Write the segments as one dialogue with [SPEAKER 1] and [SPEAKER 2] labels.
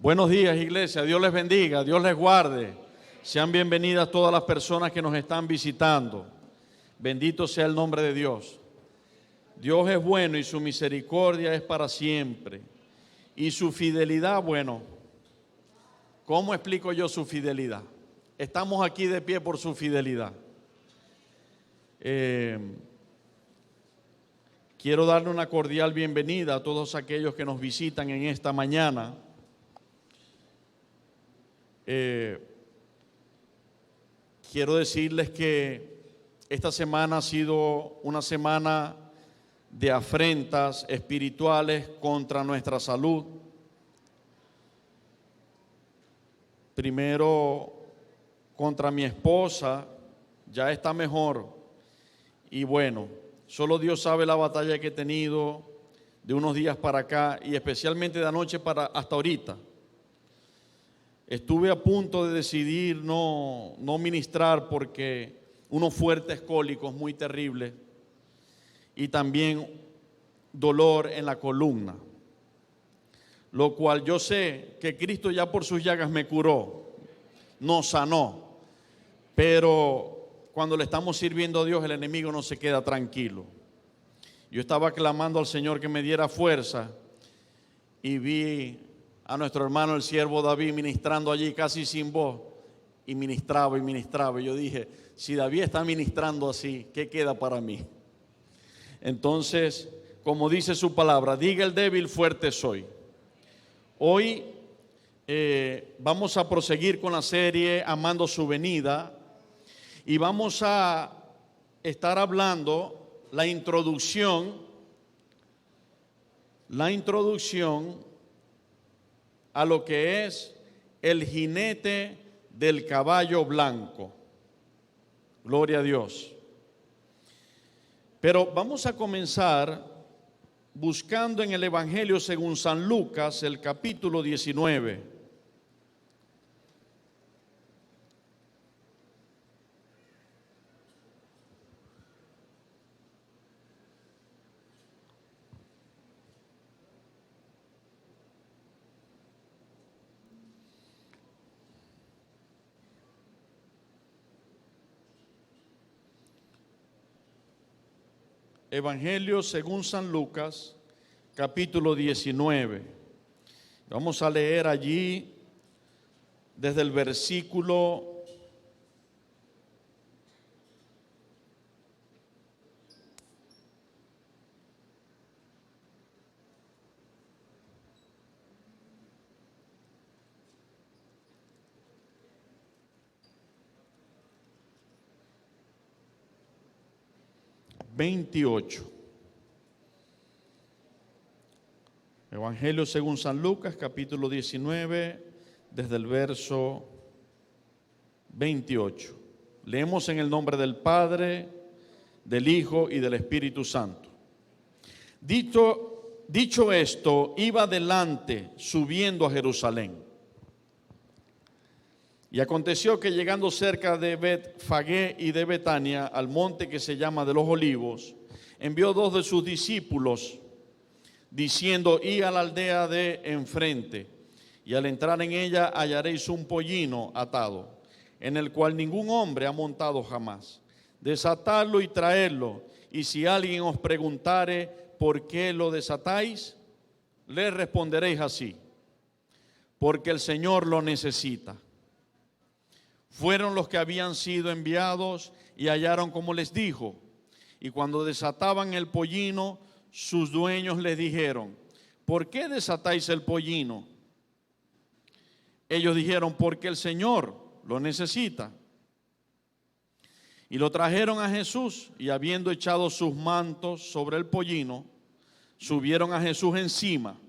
[SPEAKER 1] Buenos días, iglesia. Dios les bendiga, Dios les guarde. Sean bienvenidas todas las personas que nos están visitando. Bendito sea el nombre de Dios. Dios es bueno y su misericordia es para siempre. Y su fidelidad, bueno, ¿cómo explico yo su fidelidad? Estamos aquí de pie por su fidelidad. Quiero darle una cordial bienvenida a todos aquellos que nos visitan en esta mañana. Quiero decirles que esta semana ha sido una semana de afrentas espirituales contra nuestra salud. Primero contra mi esposa, ya está mejor. Y bueno, solo Dios sabe la batalla que he tenido de unos días para acá y especialmente de anoche para hasta ahorita. Estuve a punto de decidir no ministrar porque unos fuertes cólicos muy terribles y también dolor en la columna, lo cual yo sé que Cristo ya por sus llagas me curó, nos sanó, pero cuando le estamos sirviendo a Dios el enemigo no se queda tranquilo. Yo estaba clamando al Señor que me diera fuerza y vi a nuestro hermano el siervo David ministrando allí casi sin voz y ministraba y ministraba. Y yo dije, si David está ministrando así, ¿qué queda para mí? Entonces, como dice su palabra, diga el débil, fuerte soy. Hoy vamos a proseguir con la serie Amando su venida y vamos a estar hablando la introducción a lo que es el jinete del caballo blanco. Gloria a Dios. Pero vamos a comenzar buscando en el Evangelio según San Lucas, el capítulo 19. Evangelio según San Lucas, capítulo 19. Vamos a leer allí desde el versículo 28. Evangelio según San Lucas, capítulo 19, desde el verso 28. Leemos en el nombre del Padre, del Hijo y del Espíritu Santo. Dicho esto, iba adelante subiendo a Jerusalén. Y aconteció que llegando cerca de Betfagé y de Betania, al monte que se llama de los Olivos, envió dos de sus discípulos, diciendo, id a la aldea de enfrente, y al entrar en ella hallaréis un pollino atado, en el cual ningún hombre ha montado jamás. Desatadlo y traedlo, y si alguien os preguntare por qué lo desatáis, le responderéis así, porque el Señor lo necesita. Fueron los que habían sido enviados y hallaron como les dijo. Y cuando desataban el pollino, sus dueños les dijeron, ¿por qué desatáis el pollino? Ellos dijeron, porque el Señor lo necesita. Y lo trajeron a Jesús y habiendo echado sus mantos sobre el pollino, subieron a Jesús encima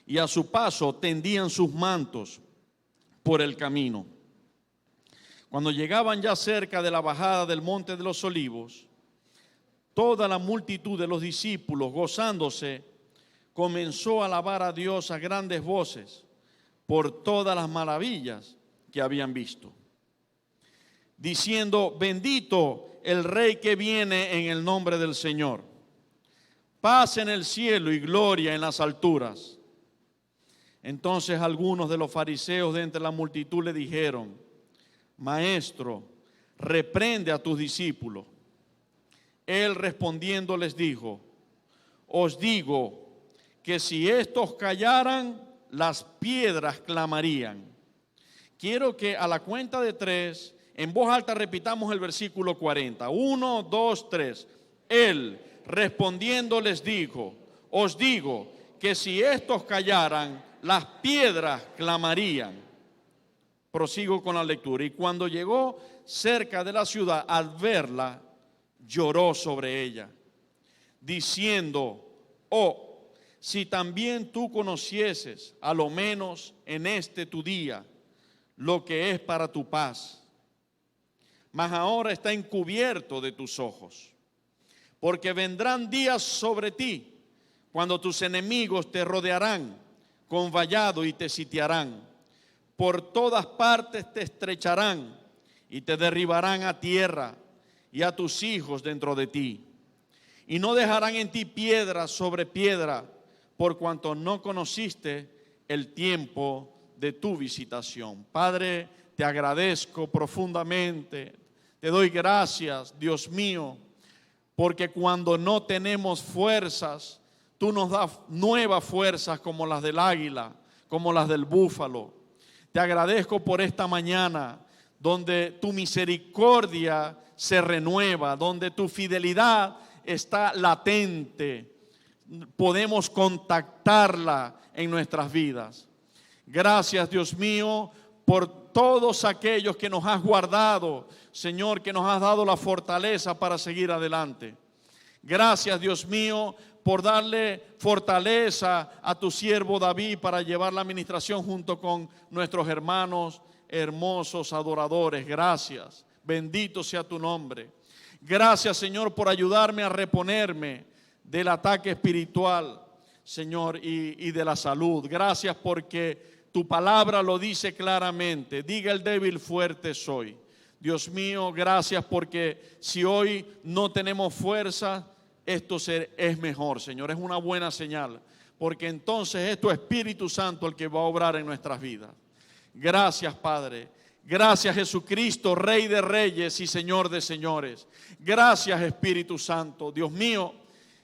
[SPEAKER 1] y a su paso tendían sus mantos por el camino. Cuando llegaban ya cerca de la bajada del monte de los Olivos, toda la multitud de los discípulos, gozándose, comenzó a alabar a Dios a grandes voces por todas las maravillas que habían visto, diciendo, bendito el Rey que viene en el nombre del Señor. Paz en el cielo y gloria en las alturas. Entonces algunos de los fariseos de entre la multitud le dijeron: Maestro, reprende a tus discípulos. Él respondiendo les dijo: Os digo que si estos callaran, las piedras clamarían. Quiero que a la cuenta de 3, en voz alta repitamos el versículo 40. 1, 2, 3. Él respondiendo les dijo: Os digo que si estos callaran, las piedras clamarían. Prosigo con la lectura. Y cuando llegó cerca de la ciudad, al verla, lloró sobre ella, diciendo: Oh, si también tú conocieses, a lo menos en este tu día, lo que es para tu paz. Mas ahora está encubierto de tus ojos, porque vendrán días sobre ti, cuando tus enemigos te rodearán con vallado y te sitiarán. Por todas partes te estrecharán y te derribarán a tierra y a tus hijos dentro de ti. Y no dejarán en ti piedra sobre piedra, por cuanto no conociste el tiempo de tu visitación. Padre, te agradezco profundamente, te doy gracias, Dios mío, porque cuando no tenemos fuerzas, tú nos das nuevas fuerzas como las del águila, como las del búfalo. Te agradezco por esta mañana, donde tu misericordia se renueva, donde tu fidelidad está latente. Podemos contactarla en nuestras vidas. Gracias, Dios mío, por todos aquellos que nos has guardado, Señor, que nos has dado la fortaleza para seguir adelante. Gracias, Dios mío, por darle fortaleza a tu siervo David para llevar la administración junto con nuestros hermanos hermosos adoradores. Gracias, bendito sea tu nombre. Gracias, Señor, por ayudarme a reponerme del ataque espiritual, Señor, y de la salud. Gracias porque tu palabra lo dice claramente: diga el débil, fuerte soy. Dios mío, gracias porque si hoy no tenemos fuerza, esto es mejor, Señor, es una buena señal, porque entonces es tu Espíritu Santo el que va a obrar en nuestras vidas. Gracias, Padre. Gracias, Jesucristo, Rey de reyes y Señor de señores. Gracias, Espíritu Santo. Dios mío,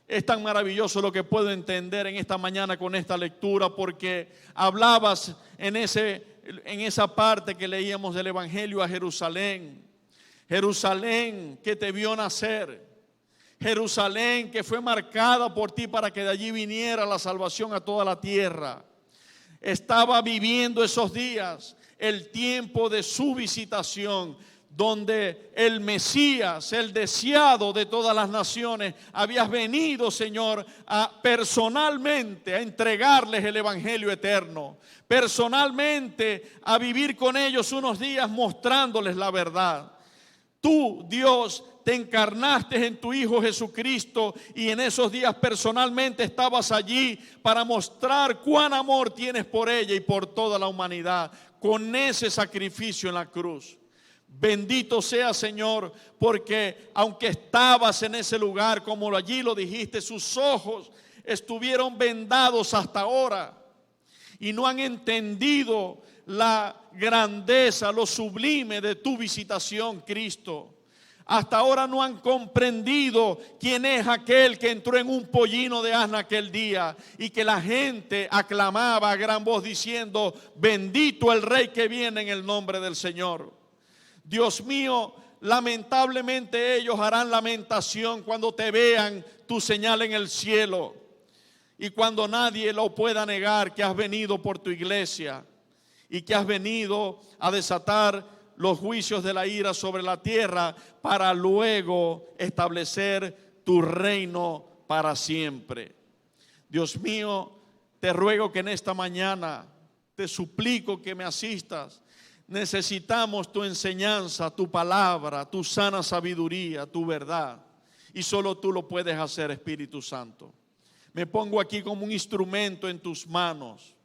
[SPEAKER 1] es tan maravilloso lo que puedo entender en esta mañana con esta lectura, porque hablabas en esa parte que leíamos del Evangelio a Jerusalén. Jerusalén que te vio nacer. Jerusalén que fue marcada por ti para que de allí viniera la salvación a toda la tierra. Estaba viviendo esos días el tiempo de su visitación, donde el Mesías, el deseado de todas las naciones, habías venido, Señor, personalmente a entregarles el Evangelio eterno, personalmente a vivir con ellos unos días mostrándoles la verdad. Tú, Dios, te encarnaste en tu Hijo Jesucristo y en esos días personalmente estabas allí para mostrar cuán amor tienes por ella y por toda la humanidad con ese sacrificio en la cruz. Bendito sea, Señor, porque aunque estabas en ese lugar, como allí lo dijiste, sus ojos estuvieron vendados hasta ahora y no han entendido la grandeza, lo sublime de tu visitación, Cristo. Hasta ahora no han comprendido quién es aquel que entró en un pollino de asna aquel día y que la gente aclamaba a gran voz diciendo: bendito el Rey que viene en el nombre del Señor. Dios mío, lamentablemente ellos harán lamentación cuando te vean tu señal en el cielo y cuando nadie lo pueda negar que has venido por tu iglesia y que has venido a desatar los juicios de la ira sobre la tierra para luego establecer tu reino para siempre. Dios mío, te ruego que en esta mañana te suplico que me asistas. Necesitamos tu enseñanza, tu palabra, tu sana sabiduría, tu verdad. Y solo tú lo puedes hacer, Espíritu Santo. Me pongo aquí como un instrumento en tus manos.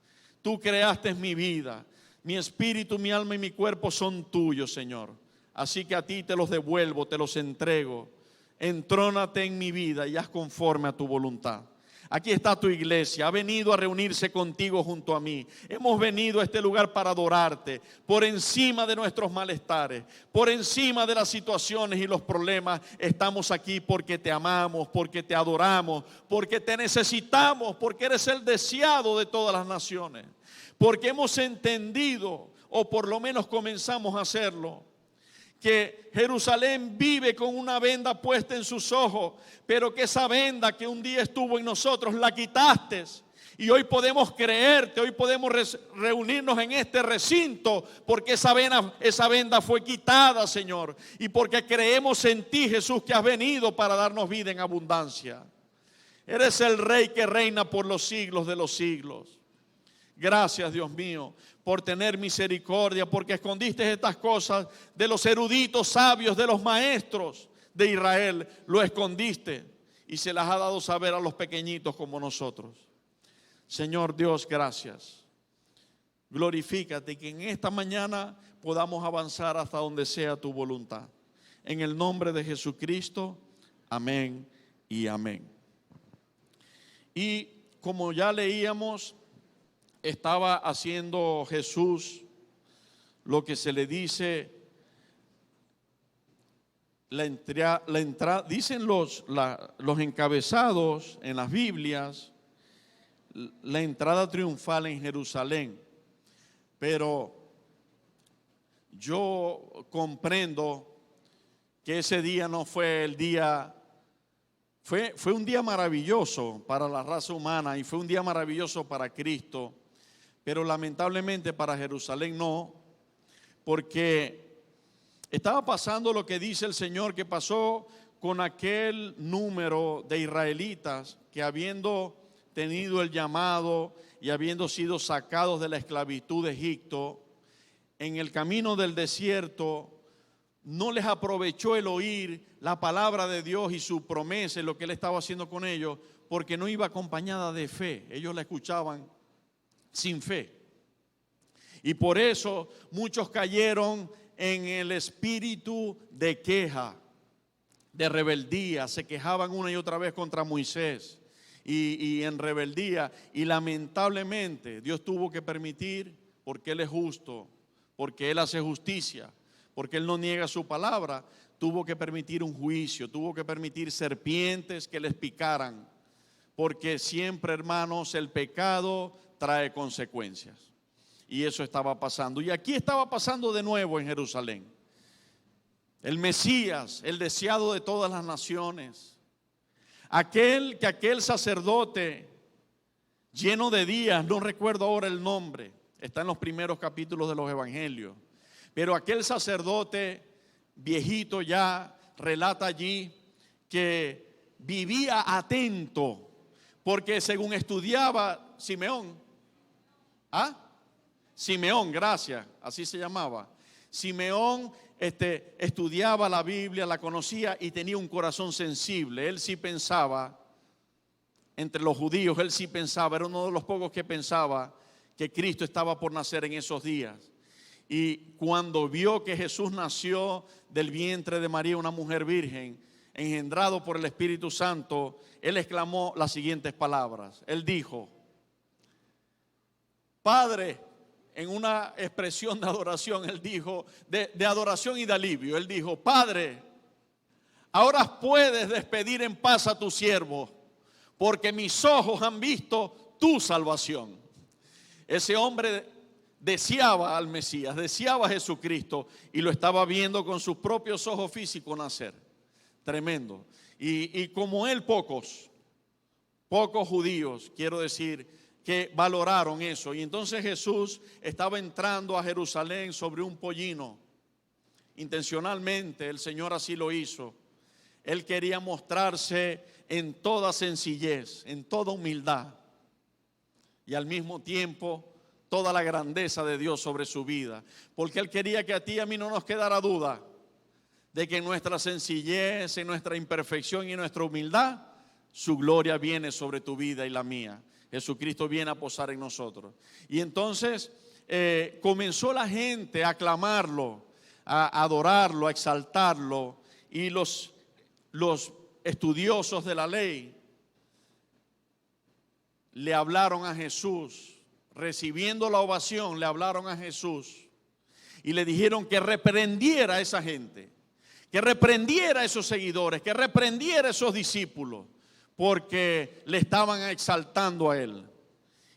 [SPEAKER 1] Tú creaste mi vida. Mi espíritu, mi alma y mi cuerpo son tuyos, Señor. Así que a ti te los devuelvo, te los entrego. Entrónate en mi vida y haz conforme a tu voluntad. Aquí está tu iglesia, ha venido a reunirse contigo junto a mí. Hemos venido a este lugar para adorarte por encima de nuestros malestares, por encima de las situaciones y los problemas. Estamos aquí porque te amamos, porque te adoramos, porque te necesitamos, porque eres el deseado de todas las naciones, porque hemos entendido, o por lo menos comenzamos a hacerlo, que Jerusalén vive con una venda puesta en sus ojos, pero que esa venda que un día estuvo en nosotros la quitaste. Y hoy podemos creerte, hoy podemos reunirnos en este recinto porque esa venda fue quitada, Señor. Y porque creemos en ti, Jesús, que has venido para darnos vida en abundancia. Eres el Rey que reina por los siglos de los siglos. Gracias, Dios mío, por tener misericordia, porque escondiste estas cosas de los eruditos sabios, de los maestros de Israel. Lo escondiste y se las ha dado saber a los pequeñitos como nosotros. Señor Dios, gracias. Glorifícate y que en esta mañana podamos avanzar hasta donde sea tu voluntad. En el nombre de Jesucristo, amén y amén. Y como ya leíamos, estaba haciendo Jesús lo que se le dice la entrada, dicen los encabezados en las Biblias, la entrada triunfal en Jerusalén. Pero yo comprendo que ese día no fue el día, fue un día maravilloso para la raza humana y fue un día maravilloso para Cristo. Pero lamentablemente para Jerusalén no, porque estaba pasando lo que dice el Señor que pasó con aquel número de israelitas que, habiendo tenido el llamado y habiendo sido sacados de la esclavitud de Egipto, en el camino del desierto no les aprovechó el oír la palabra de Dios y su promesa y lo que Él estaba haciendo con ellos, porque no iba acompañada de fe. Ellos la escuchaban sin fe. Y por eso muchos cayeron en el espíritu de queja, de rebeldía. Se quejaban una y otra vez contra Moisés y en rebeldía. Y lamentablemente Dios tuvo que permitir, porque Él es justo, porque Él hace justicia, porque Él no niega su palabra, tuvo que permitir un juicio, tuvo que permitir serpientes que les picaran. Porque siempre, hermanos, el pecado trae consecuencias. Y eso estaba pasando. Y aquí estaba pasando de nuevo en Jerusalén. El Mesías, el deseado de todas las naciones. Aquel sacerdote lleno de días, no recuerdo ahora el nombre, está en los primeros capítulos de los evangelios. Pero aquel sacerdote viejito ya relata allí que vivía atento, porque según estudiaba Simeón, Simeón, gracias, así se llamaba. Simeón estudiaba la Biblia, la conocía y tenía un corazón sensible. Él sí pensaba, entre los judíos, él sí pensaba, era uno de los pocos que pensaba que Cristo estaba por nacer en esos días. Y cuando vio que Jesús nació del vientre de María, una mujer virgen, engendrado por el Espíritu Santo, él exclamó las siguientes palabras. Él dijo: Padre, en una expresión de adoración, él dijo, de adoración y de alivio, él dijo: Padre, ahora puedes despedir en paz a tu siervo, porque mis ojos han visto tu salvación. Ese hombre deseaba al Mesías, deseaba a Jesucristo y lo estaba viendo con sus propios ojos físicos nacer. Tremendo. Y como él, pocos judíos, quiero decir, que valoraron eso. Y entonces Jesús estaba entrando a Jerusalén sobre un pollino. Intencionalmente el Señor así lo hizo. Él quería mostrarse en toda sencillez, en toda humildad, y al mismo tiempo toda la grandeza de Dios sobre su vida, porque Él quería que a ti y a mí no nos quedara duda de que en nuestra sencillez, en nuestra imperfección y en nuestra humildad, su gloria viene sobre tu vida y la mía. Jesucristo viene a posar en nosotros. Y entonces comenzó la gente a aclamarlo, a adorarlo, a exaltarlo. Y los estudiosos de la ley le hablaron a Jesús, recibiendo la ovación, le hablaron a Jesús y le dijeron que reprendiera a esa gente, que reprendiera a esos seguidores, que reprendiera a esos discípulos, porque le estaban exaltando a él.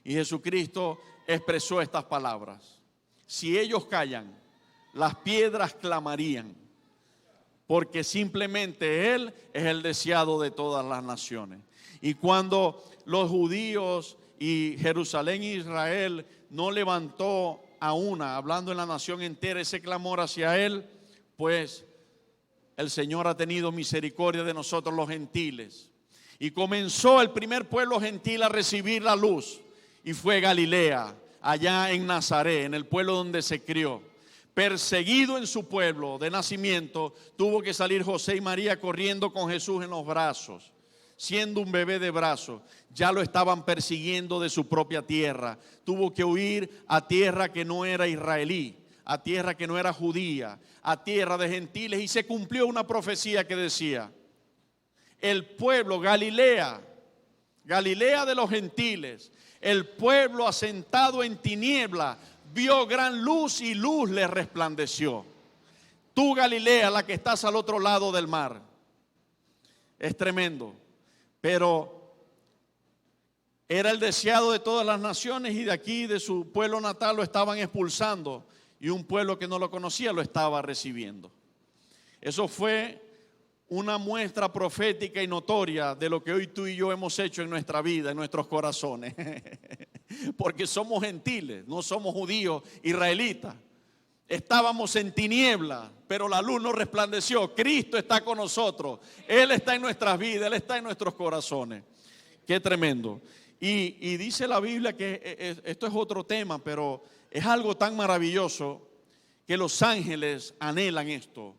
[SPEAKER 1] Y Jesucristo expresó estas palabras: si ellos callan, las piedras clamarían, porque simplemente Él es el deseado de todas las naciones. Y cuando los judíos y Jerusalén e Israel no levantó a una, hablando en la nación entera, ese clamor hacia Él, pues el Señor ha tenido misericordia de nosotros los gentiles. Y comenzó el primer pueblo gentil a recibir la luz, y fue Galilea, allá en Nazaret, en el pueblo donde se crió. Perseguido en su pueblo de nacimiento, tuvo que salir José y María corriendo con Jesús en los brazos, siendo un bebé de brazos. Ya lo estaban persiguiendo de su propia tierra. Tuvo que huir a tierra que no era israelí, a tierra que no era judía, a tierra de gentiles, y se cumplió una profecía que decía: el pueblo, Galilea, Galilea de los gentiles, el pueblo asentado en tiniebla, vio gran luz y luz le resplandeció. Tú, Galilea, la que estás al otro lado del mar. Es tremendo, pero era el deseado de todas las naciones, y de aquí, de su pueblo natal, lo estaban expulsando, y un pueblo que no lo conocía lo estaba recibiendo. Eso fue una muestra profética y notoria de lo que hoy tú y yo hemos hecho en nuestra vida, en nuestros corazones. Porque somos gentiles, no somos judíos, israelitas. Estábamos en tiniebla, pero la luz nos resplandeció. Cristo está con nosotros. Él está en nuestras vidas, Él está en nuestros corazones. Qué tremendo. Y dice la Biblia que esto es otro tema, pero es algo tan maravilloso que los ángeles anhelan esto.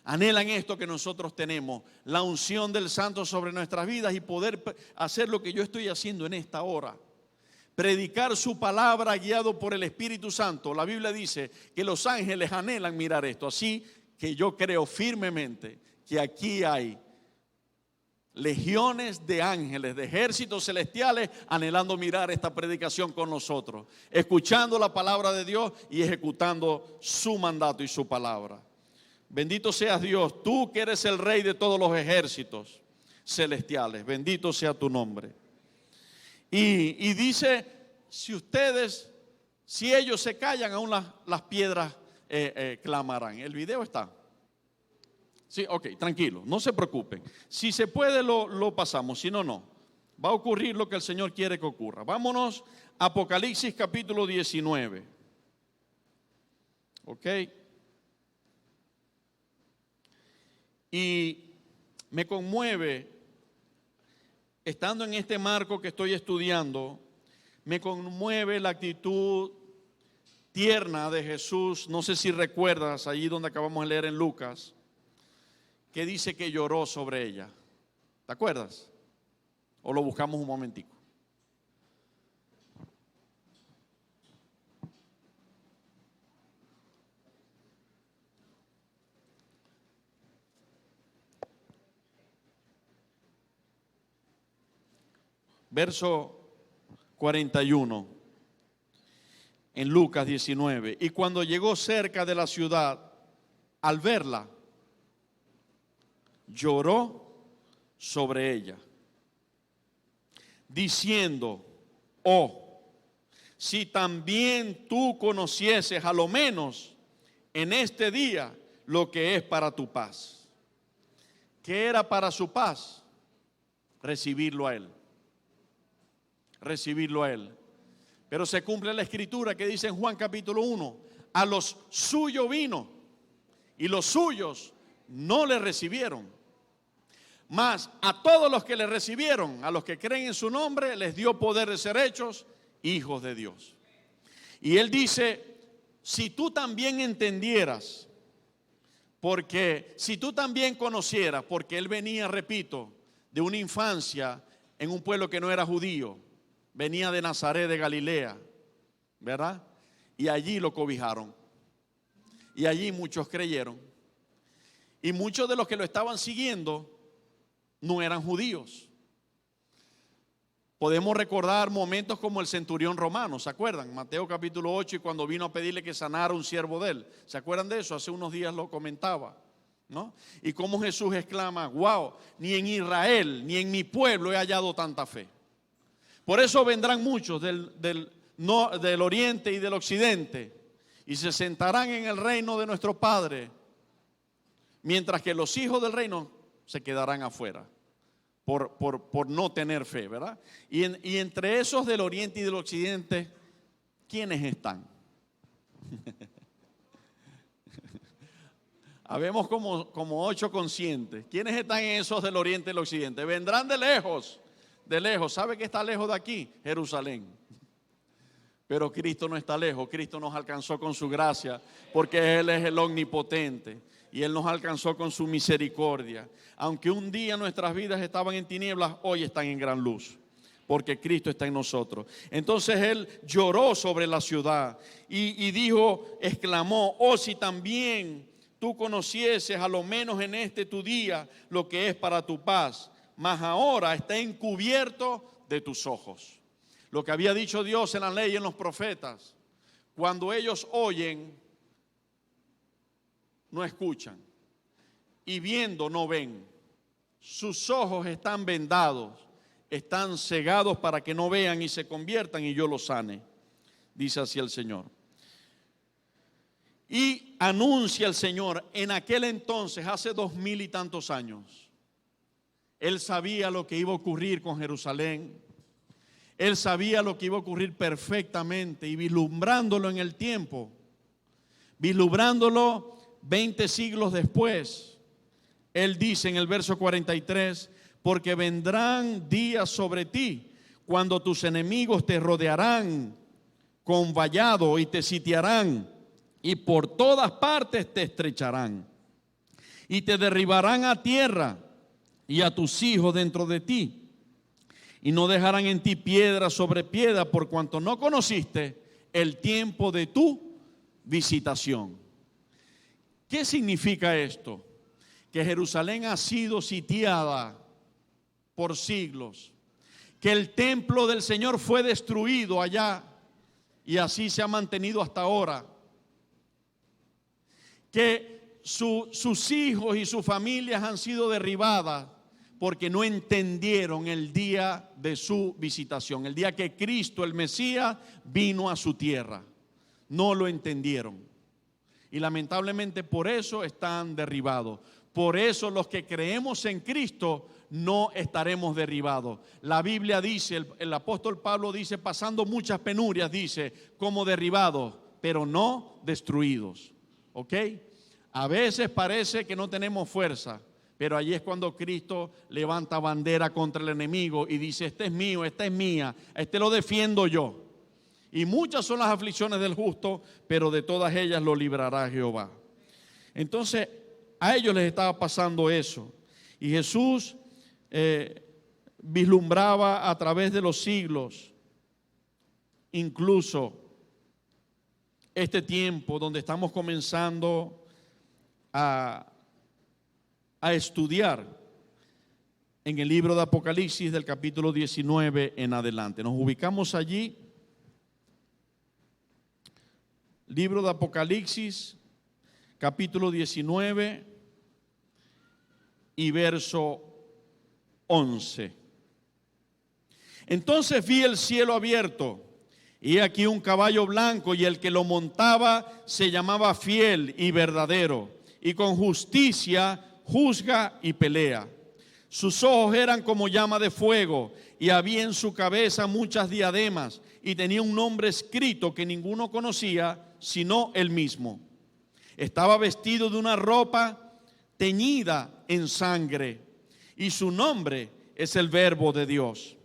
[SPEAKER 1] Anhelan esto que nosotros tenemos, la unción del Santo sobre nuestras vidas, y poder hacer lo que yo estoy haciendo en esta hora. Predicar su palabra guiado por el Espíritu Santo. La Biblia dice que los ángeles anhelan mirar esto. Así que yo creo firmemente que aquí hay legiones de ángeles, de ejércitos celestiales, anhelando mirar esta predicación con nosotros, escuchando la palabra de Dios y ejecutando su mandato y su palabra. Bendito seas Dios, tú que eres el Rey de todos los ejércitos celestiales. Bendito sea tu nombre. Y dice, si ellos se callan, aún las piedras clamarán. El video está. Sí, ok, tranquilo, no se preocupen. Si se puede lo pasamos, si no, no. Va a ocurrir lo que el Señor quiere que ocurra. Vámonos a Apocalipsis capítulo 19. Ok. Y me conmueve, estando en este marco que estoy estudiando, me conmueve la actitud tierna de Jesús. No sé si recuerdas allí donde acabamos de leer en Lucas, que dice que lloró sobre ella. ¿Te acuerdas? ¿O lo buscamos un momentico? Verso 41 en Lucas 19. Y cuando llegó cerca de la ciudad, al verla, lloró sobre ella, diciendo: oh, si también tú conocieses a lo menos en este día lo que es para tu paz. ¿Qué era para su paz? Recibirlo a Él. Recibirlo a Él. Pero se cumple la escritura que dice en Juan capítulo 1: a los suyos vino y los suyos no le recibieron. Mas a todos los que le recibieron, a los que creen en su nombre, les dio poder de ser hechos hijos de Dios. Y Él dice: si tú también entendieras, porque si tú también conocieras, porque Él venía, repito, de una infancia en un pueblo que no era judío. Venía de Nazaret de Galilea, ¿verdad? Y allí lo cobijaron. Y allí muchos creyeron. Y muchos de los que lo estaban siguiendo no eran judíos. Podemos recordar momentos como el centurión romano, ¿se acuerdan? Mateo capítulo 8, y cuando vino a pedirle que sanara un siervo de él. ¿Se acuerdan de eso? Hace unos días lo comentaba, ¿no? Y cómo Jesús exclama: wow, ni en Israel, ni en mi pueblo he hallado tanta fe. Por eso vendrán muchos del oriente y del occidente y se sentarán en el reino de nuestro Padre, mientras que los hijos del reino se quedarán afuera. Por no tener fe, ¿verdad? Y entre esos del oriente y del occidente, ¿quiénes están? Habemos como 8 conscientes. ¿Quiénes están en esos del oriente y del occidente? Vendrán de lejos, de lejos. ¿Sabe qué está lejos de aquí? Jerusalén. Pero Cristo no está lejos. Cristo nos alcanzó con su gracia, porque Él es el omnipotente. Y Él nos alcanzó con su misericordia. Aunque un día nuestras vidas estaban en tinieblas, hoy están en gran luz, porque Cristo está en nosotros. Entonces Él lloró sobre la ciudad y dijo, exclamó: oh, si también tú conocieses a lo menos en este tu día lo que es para tu paz, mas ahora está encubierto de tus ojos. Lo que había dicho Dios en la ley y en los profetas: cuando ellos oyen, no escuchan, y viendo no ven. Sus ojos están vendados, están cegados para que no vean y se conviertan y yo los sane, dice así el Señor. Y anuncia el Señor, en aquel entonces, hace 2000 y tantos años, Él sabía lo que iba a ocurrir con Jerusalén. Él sabía lo que iba a ocurrir perfectamente, y vislumbrándolo en el tiempo, vislumbrándolo 20 siglos después, Él dice en el verso 43, porque vendrán días sobre ti cuando tus enemigos te rodearán con vallado y te sitiarán y por todas partes te estrecharán y te derribarán a tierra y a tus hijos dentro de ti, y no dejarán en ti piedra sobre piedra, por cuanto no conociste el tiempo de tu visitación. ¿Qué significa esto? Que Jerusalén ha sido sitiada por siglos, que el templo del Señor fue destruido allá y así se ha mantenido hasta ahora, que sus hijos y sus familias han sido derribadas porque no entendieron el día de su visitación, el día que Cristo, el Mesías, vino a su tierra. No lo entendieron. Y lamentablemente por eso están derribados. Por eso los que creemos en Cristo no estaremos derribados. La Biblia dice, el apóstol Pablo dice, pasando muchas penurias, dice, como derribados, pero no destruidos. ¿Ok? A veces parece que no tenemos fuerza, pero allí es cuando Cristo levanta bandera contra el enemigo y dice, este es mío, esta es mía, este lo defiendo yo. Y muchas son las aflicciones del justo, pero de todas ellas lo librará Jehová. Entonces, a ellos les estaba pasando eso. Y Jesús vislumbraba a través de los siglos, incluso este tiempo donde estamos comenzando a estudiar en el libro de Apocalipsis del capítulo 19 en adelante. Nos ubicamos allí. Libro de Apocalipsis, capítulo 19 y verso 11. Entonces vi el cielo abierto, y aquí un caballo blanco, y el que lo montaba se llamaba Fiel y Verdadero, y con justicia juzga y pelea. Sus ojos eran como llama de fuego, y había en su cabeza muchas diademas, y tenía un nombre escrito que ninguno conocía sino él mismo. Estaba vestido de una ropa teñida en sangre, y su nombre es el Verbo de Dios.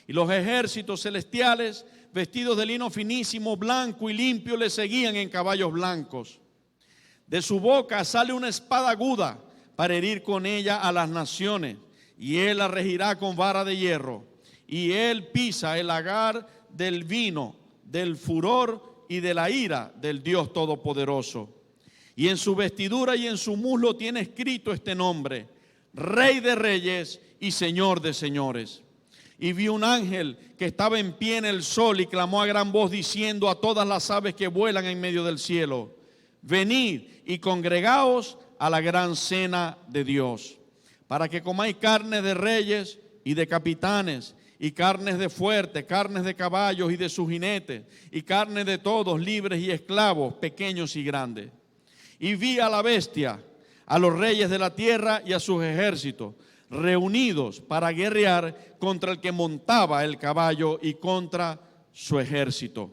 [SPEAKER 1] Y los ejércitos celestiales, vestidos de lino finísimo, blanco y limpio, le seguían en caballos blancos. De su boca sale una espada aguda para herir con ella a las naciones, y él la regirá con vara de hierro. Y él pisa el lagar del vino, del furor y de la ira del Dios Todopoderoso. Y en su vestidura y en su muslo tiene escrito este nombre: Rey de Reyes y Señor de Señores. Y vi un ángel que estaba en pie en el sol y clamó a gran voz diciendo a todas las aves que vuelan en medio del cielo: venid y congregaos a la gran cena de Dios, para que comáis carne de reyes y de capitanes, y carnes de fuertes, carnes de caballos y de sus jinetes, y carne de todos, libres y esclavos, pequeños y grandes. Y vi a la bestia, a los reyes de la tierra y a sus ejércitos, reunidos para guerrear contra el que montaba el caballo y contra su ejército.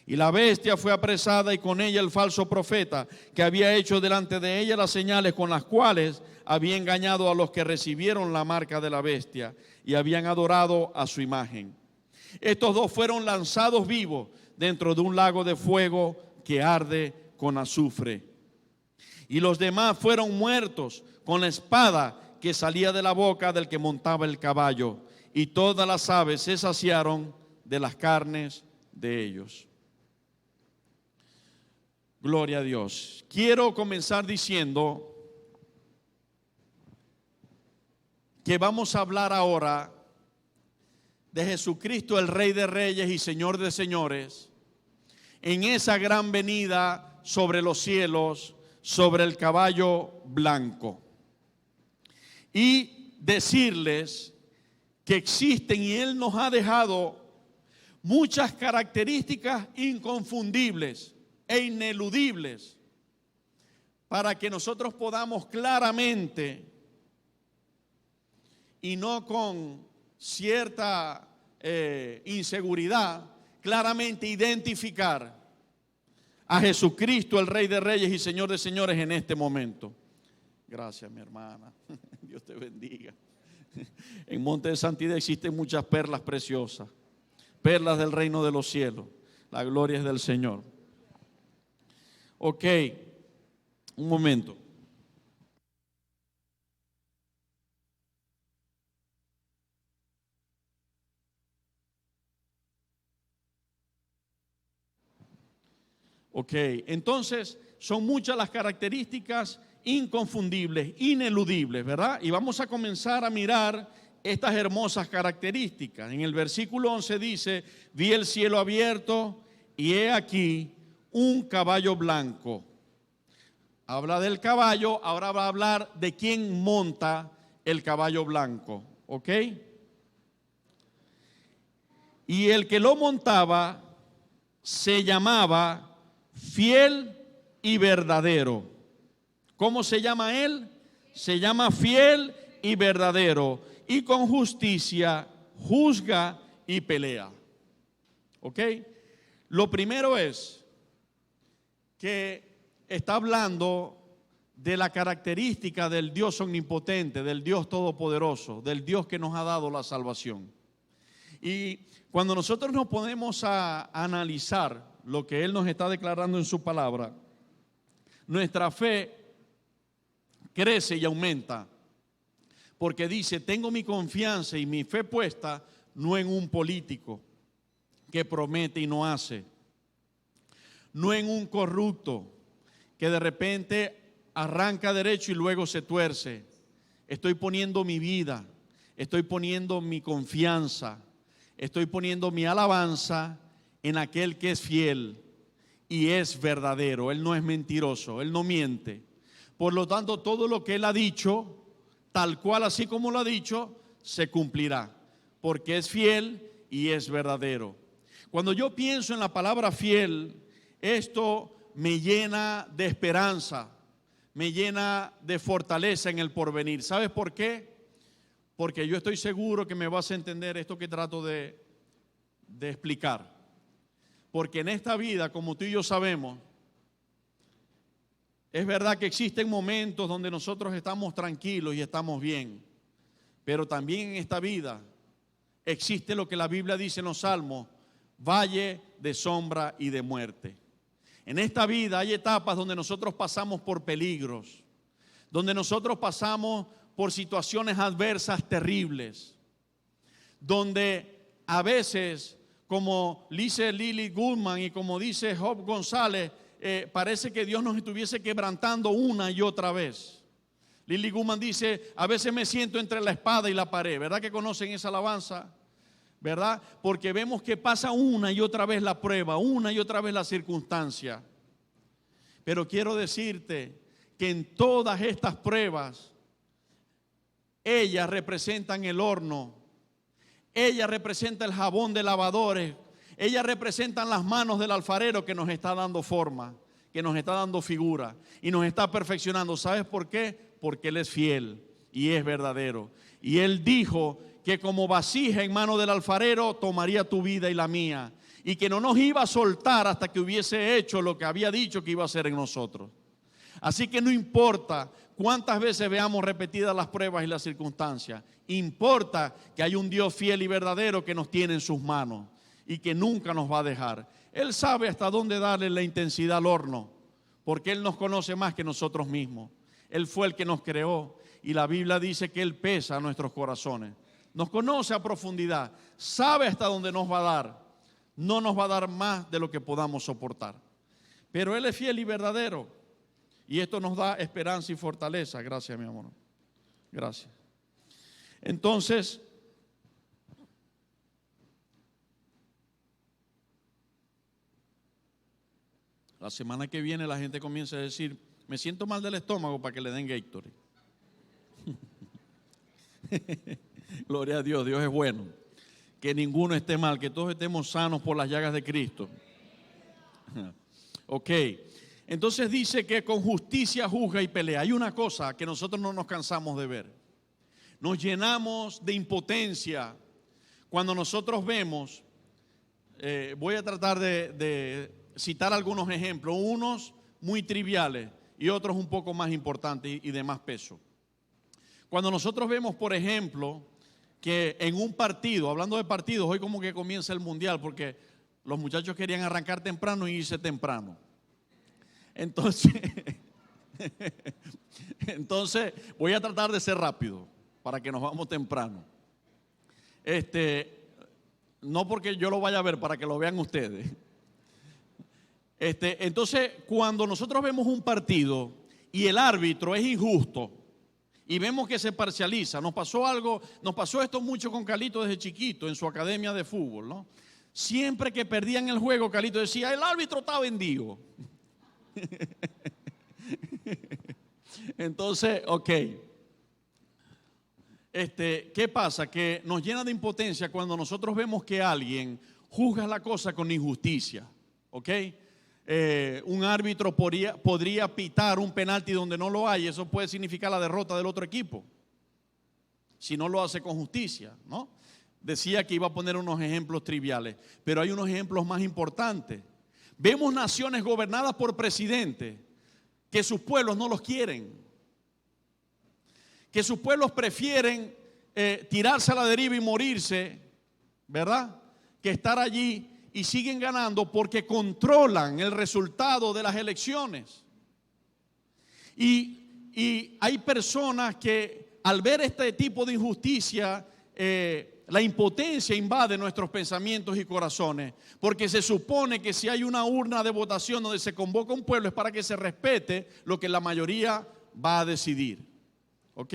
[SPEAKER 1] Y la bestia fue apresada y con ella el falso profeta, que había hecho delante de ella las señales con las cuales había engañado a los que recibieron la marca de la bestia y habían adorado a su imagen. Estos dos fueron lanzados vivos dentro de un lago de fuego que arde con azufre. Y los demás fueron muertos con la espada que salía de la boca del que montaba el caballo, y todas las aves se saciaron de las carnes de ellos. Gloria a Dios. Quiero comenzar diciendo que vamos a hablar ahora de Jesucristo, el Rey de Reyes y Señor de Señores, en esa gran venida sobre los cielos, sobre el caballo blanco. Y decirles que existen, y Él nos ha dejado muchas características inconfundibles e ineludibles para que nosotros podamos claramente, y no con cierta inseguridad, claramente identificar a Jesucristo, el Rey de Reyes y Señor de Señores, en este momento. Gracias, mi hermana. Dios te bendiga. En Monte de Santidad existen muchas perlas preciosas, perlas del reino de los cielos. La gloria es del Señor. Ok, un momento. Ok, entonces son muchas las características inconfundibles, ineludibles, ¿verdad? Y vamos a comenzar a mirar estas hermosas características. En el versículo 11 dice: vi el cielo abierto y he aquí un caballo blanco. Habla del caballo, ahora va a hablar de quién monta el caballo blanco, ¿ok? Y el que lo montaba se llamaba Fiel y Verdadero. ¿Cómo se llama él? Se llama Fiel y Verdadero, y con justicia juzga y pelea. ¿Ok? Lo primero es que está hablando de la característica del Dios omnipotente, del Dios todopoderoso, del Dios que nos ha dado la salvación. Y cuando nosotros nos ponemos a analizar lo que Él nos está declarando en su palabra, nuestra fe crece y aumenta, porque dice: tengo mi confianza y mi fe puesta no en un político que promete y no hace, no en un corrupto que de repente arranca derecho y luego se tuerce. Estoy poniendo mi vida, estoy poniendo mi confianza, estoy poniendo mi alabanza en aquel que es fiel y es verdadero. Él no es mentiroso, Él no miente. Por lo tanto, todo lo que Él ha dicho, tal cual así como lo ha dicho, se cumplirá, porque es fiel y es verdadero. Cuando yo pienso en la palabra fiel, esto me llena de esperanza, me llena de fortaleza en el porvenir. ¿Sabes por qué? Porque yo estoy seguro que me vas a entender esto que trato de explicar. Porque en esta vida, como tú y yo sabemos, es verdad que existen momentos donde nosotros estamos tranquilos y estamos bien, pero también en esta vida existe lo que la Biblia dice en los Salmos: valle de sombra y de muerte. En esta vida hay etapas donde nosotros pasamos por peligros, donde nosotros pasamos por situaciones adversas terribles, donde a veces, como dice Lily Goodman y como dice Job González, parece que Dios nos estuviese quebrantando una y otra vez. Lily Guman dice, a veces me siento entre la espada y la pared. ¿Verdad que conocen esa alabanza? ¿Verdad? Porque vemos que pasa una y otra vez la prueba, una y otra vez la circunstancia. Pero quiero decirte que en todas estas pruebas, ellas representan el horno, ellas representan el jabón de lavadores, ellas representan las manos del alfarero que nos está dando forma, que nos está dando figura y nos está perfeccionando. ¿Sabes por qué? Porque Él es fiel y es verdadero. Y Él dijo que como vasija en mano del alfarero tomaría tu vida y la mía, y que no nos iba a soltar hasta que hubiese hecho lo que había dicho que iba a hacer en nosotros. Así que no importa cuántas veces veamos repetidas las pruebas y las circunstancias, importa que hay un Dios fiel y verdadero que nos tiene en sus manos y que nunca nos va a dejar. Él sabe hasta dónde darle la intensidad al horno, porque Él nos conoce más que nosotros mismos. Él fue el que nos creó y la Biblia dice que Él pesa nuestros corazones. Nos conoce a profundidad, sabe hasta dónde nos va a dar. No nos va a dar más de lo que podamos soportar. Pero Él es fiel y verdadero. Y esto nos da esperanza y fortaleza. Gracias, mi amor. Gracias. Entonces, la semana que viene la gente comienza a decir, me siento mal del estómago, para que le den Gatorade. Gloria a Dios, Dios es bueno. Que ninguno esté mal, que todos estemos sanos por las llagas de Cristo. Ok, entonces dice que con justicia juzga y pelea. Hay una cosa que nosotros no nos cansamos de ver. Nos llenamos de impotencia cuando nosotros vemos, voy a tratar de citar algunos ejemplos, unos muy triviales y otros un poco más importantes y de más peso. Cuando nosotros vemos, por ejemplo, que en un partido, hablando de partidos, hoy como que comienza el mundial porque los muchachos querían arrancar temprano y irse temprano. Entonces voy a tratar de ser rápido para que nos vamos temprano. No porque yo lo vaya a ver, para que lo vean ustedes. Entonces, cuando nosotros vemos un partido y el árbitro es injusto, y vemos que se parcializa. Nos pasó esto mucho con Carlito desde chiquito en su academia de fútbol, ¿no? Siempre que perdían el juego, Carlito decía, el árbitro está vendido. Entonces, ok. ¿Qué pasa? Que nos llena de impotencia cuando nosotros vemos que alguien juzga la cosa con injusticia, ¿ok? Un árbitro podría pitar un penalti donde no lo hay. Eso puede significar la derrota del otro equipo si no lo hace con justicia, ¿no? Decía que iba a poner unos ejemplos triviales, pero hay unos ejemplos más importantes. Vemos naciones gobernadas por presidentes que sus pueblos no los quieren, que sus pueblos prefieren tirarse a la deriva y morirse, ¿verdad?, que estar allí. Y siguen ganando porque controlan el resultado de las elecciones. Y hay personas que al ver este tipo de injusticia, la impotencia invade nuestros pensamientos y corazones. Porque se supone que si hay una urna de votación donde se convoca un pueblo es para que se respete lo que la mayoría va a decidir. ¿Ok?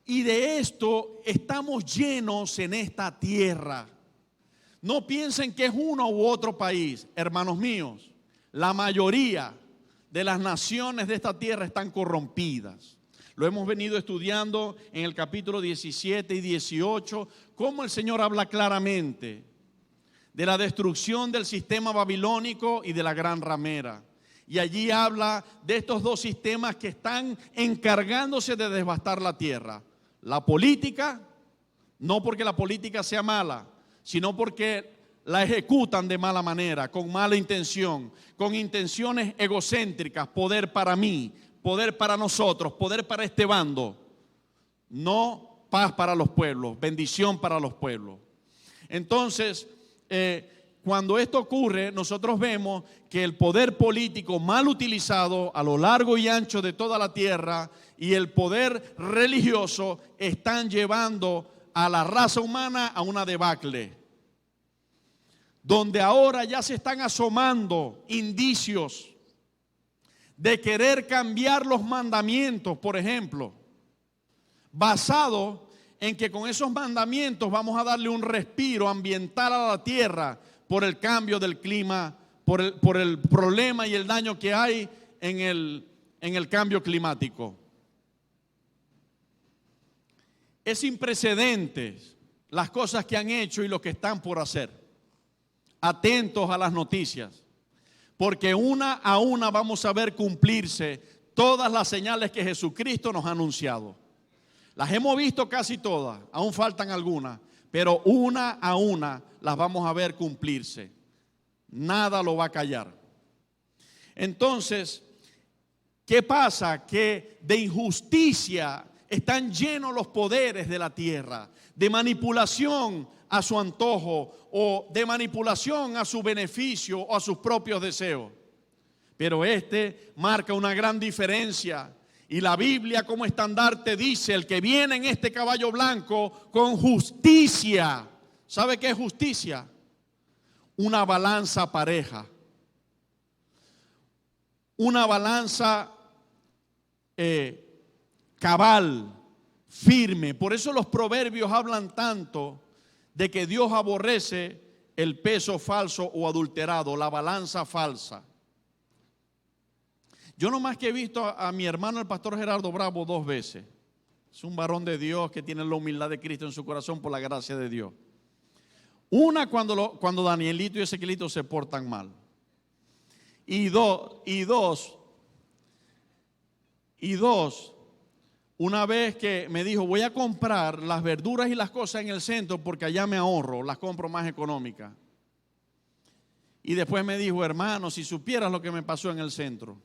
[SPEAKER 1] Y de esto estamos llenos en esta tierra. No piensen que es uno u otro país, hermanos míos. La mayoría de las naciones de esta tierra están corrompidas. Lo hemos venido estudiando en el capítulo 17 y 18, cómo el Señor habla claramente de la destrucción del sistema babilónico y de la gran ramera. Y allí habla de estos dos sistemas que están encargándose de devastar la tierra. La política, no porque la política sea mala, sino porque la ejecutan de mala manera, con mala intención, con intenciones egocéntricas, poder para mí, poder para nosotros, poder para este bando. No paz para los pueblos, bendición para los pueblos. Entonces, cuando esto ocurre, nosotros vemos que el poder político mal utilizado a lo largo y ancho de toda la tierra y el poder religioso están llevando a la raza humana a una debacle, donde ahora ya se están asomando indicios de querer cambiar los mandamientos, por ejemplo, basado en que con esos mandamientos vamos a darle un respiro ambiental a la tierra por el cambio del clima, por el problema y el daño que hay en el cambio climático. Es sin precedentes las cosas que han hecho y lo que están por hacer. Atentos a las noticias, porque una a una vamos a ver cumplirse todas las señales que Jesucristo nos ha anunciado. Las hemos visto casi todas, aún faltan algunas, pero una a una las vamos a ver cumplirse. Nada lo va a callar. Entonces, ¿qué pasa? Que de injusticia están llenos los poderes de la tierra, de manipulación a su antojo o de manipulación a su beneficio o a sus propios deseos. Pero este marca una gran diferencia. Y la Biblia como estandarte dice: el que viene en este caballo blanco con justicia. ¿Sabe qué es justicia? Una balanza pareja. Una balanza cabal, firme. Por eso los proverbios hablan tanto de que Dios aborrece el peso falso o adulterado, la balanza falsa. Yo nomás que he visto a mi hermano el pastor Gerardo Bravo 2 veces. Es un varón de Dios que tiene la humildad de Cristo en su corazón por la gracia de Dios. Una, cuando Danielito y Ezequielito se portan mal. Y dos, una vez que me dijo: voy a comprar las verduras y las cosas en el centro porque allá me ahorro, las compro más económicas. Y después me dijo: hermano, si supieras lo que me pasó en el centro.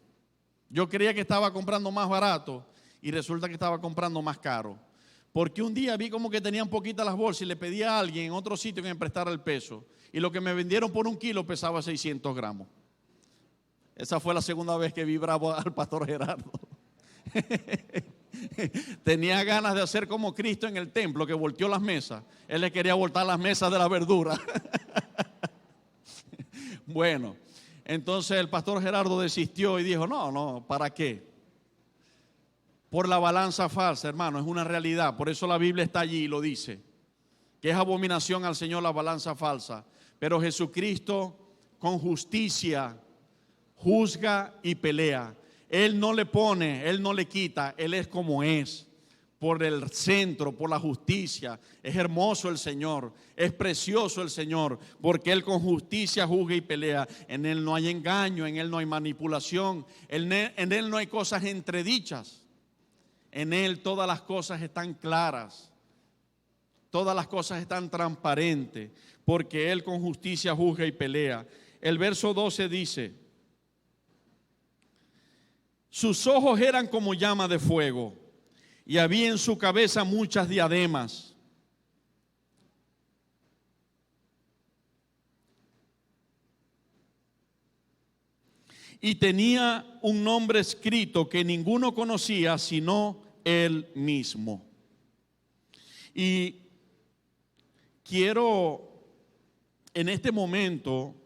[SPEAKER 1] Yo creía que estaba comprando más barato y resulta que estaba comprando más caro. Porque un día vi como que tenían poquitas las bolsas y le pedí a alguien en otro sitio que me prestara el peso. Y lo que me vendieron por 1 kilo pesaba 600 gramos. Esa fue la segunda vez que vi bravo al pastor Gerardo. Tenía ganas de hacer como Cristo en el templo, que volteó las mesas. Él le quería voltar las mesas de la verdura. Bueno, entonces el pastor Gerardo desistió y dijo: no, ¿para qué? Por la balanza falsa, hermano, es una realidad. Por eso la Biblia está allí y lo dice, que es abominación al Señor la balanza falsa. Pero Jesucristo con justicia juzga y pelea. Él no le pone, Él no le quita, Él es como es, por el centro, por la justicia. Es hermoso el Señor, es precioso el Señor, porque Él con justicia juzga y pelea. En Él no hay engaño, en Él no hay manipulación, en Él no hay cosas entredichas. En Él todas las cosas están claras, todas las cosas están transparentes, porque Él con justicia juzga y pelea. El verso 12 dice: sus ojos eran como llama de fuego y había en su cabeza muchas diademas. Y tenía un nombre escrito que ninguno conocía sino él mismo. Y quiero en este momento,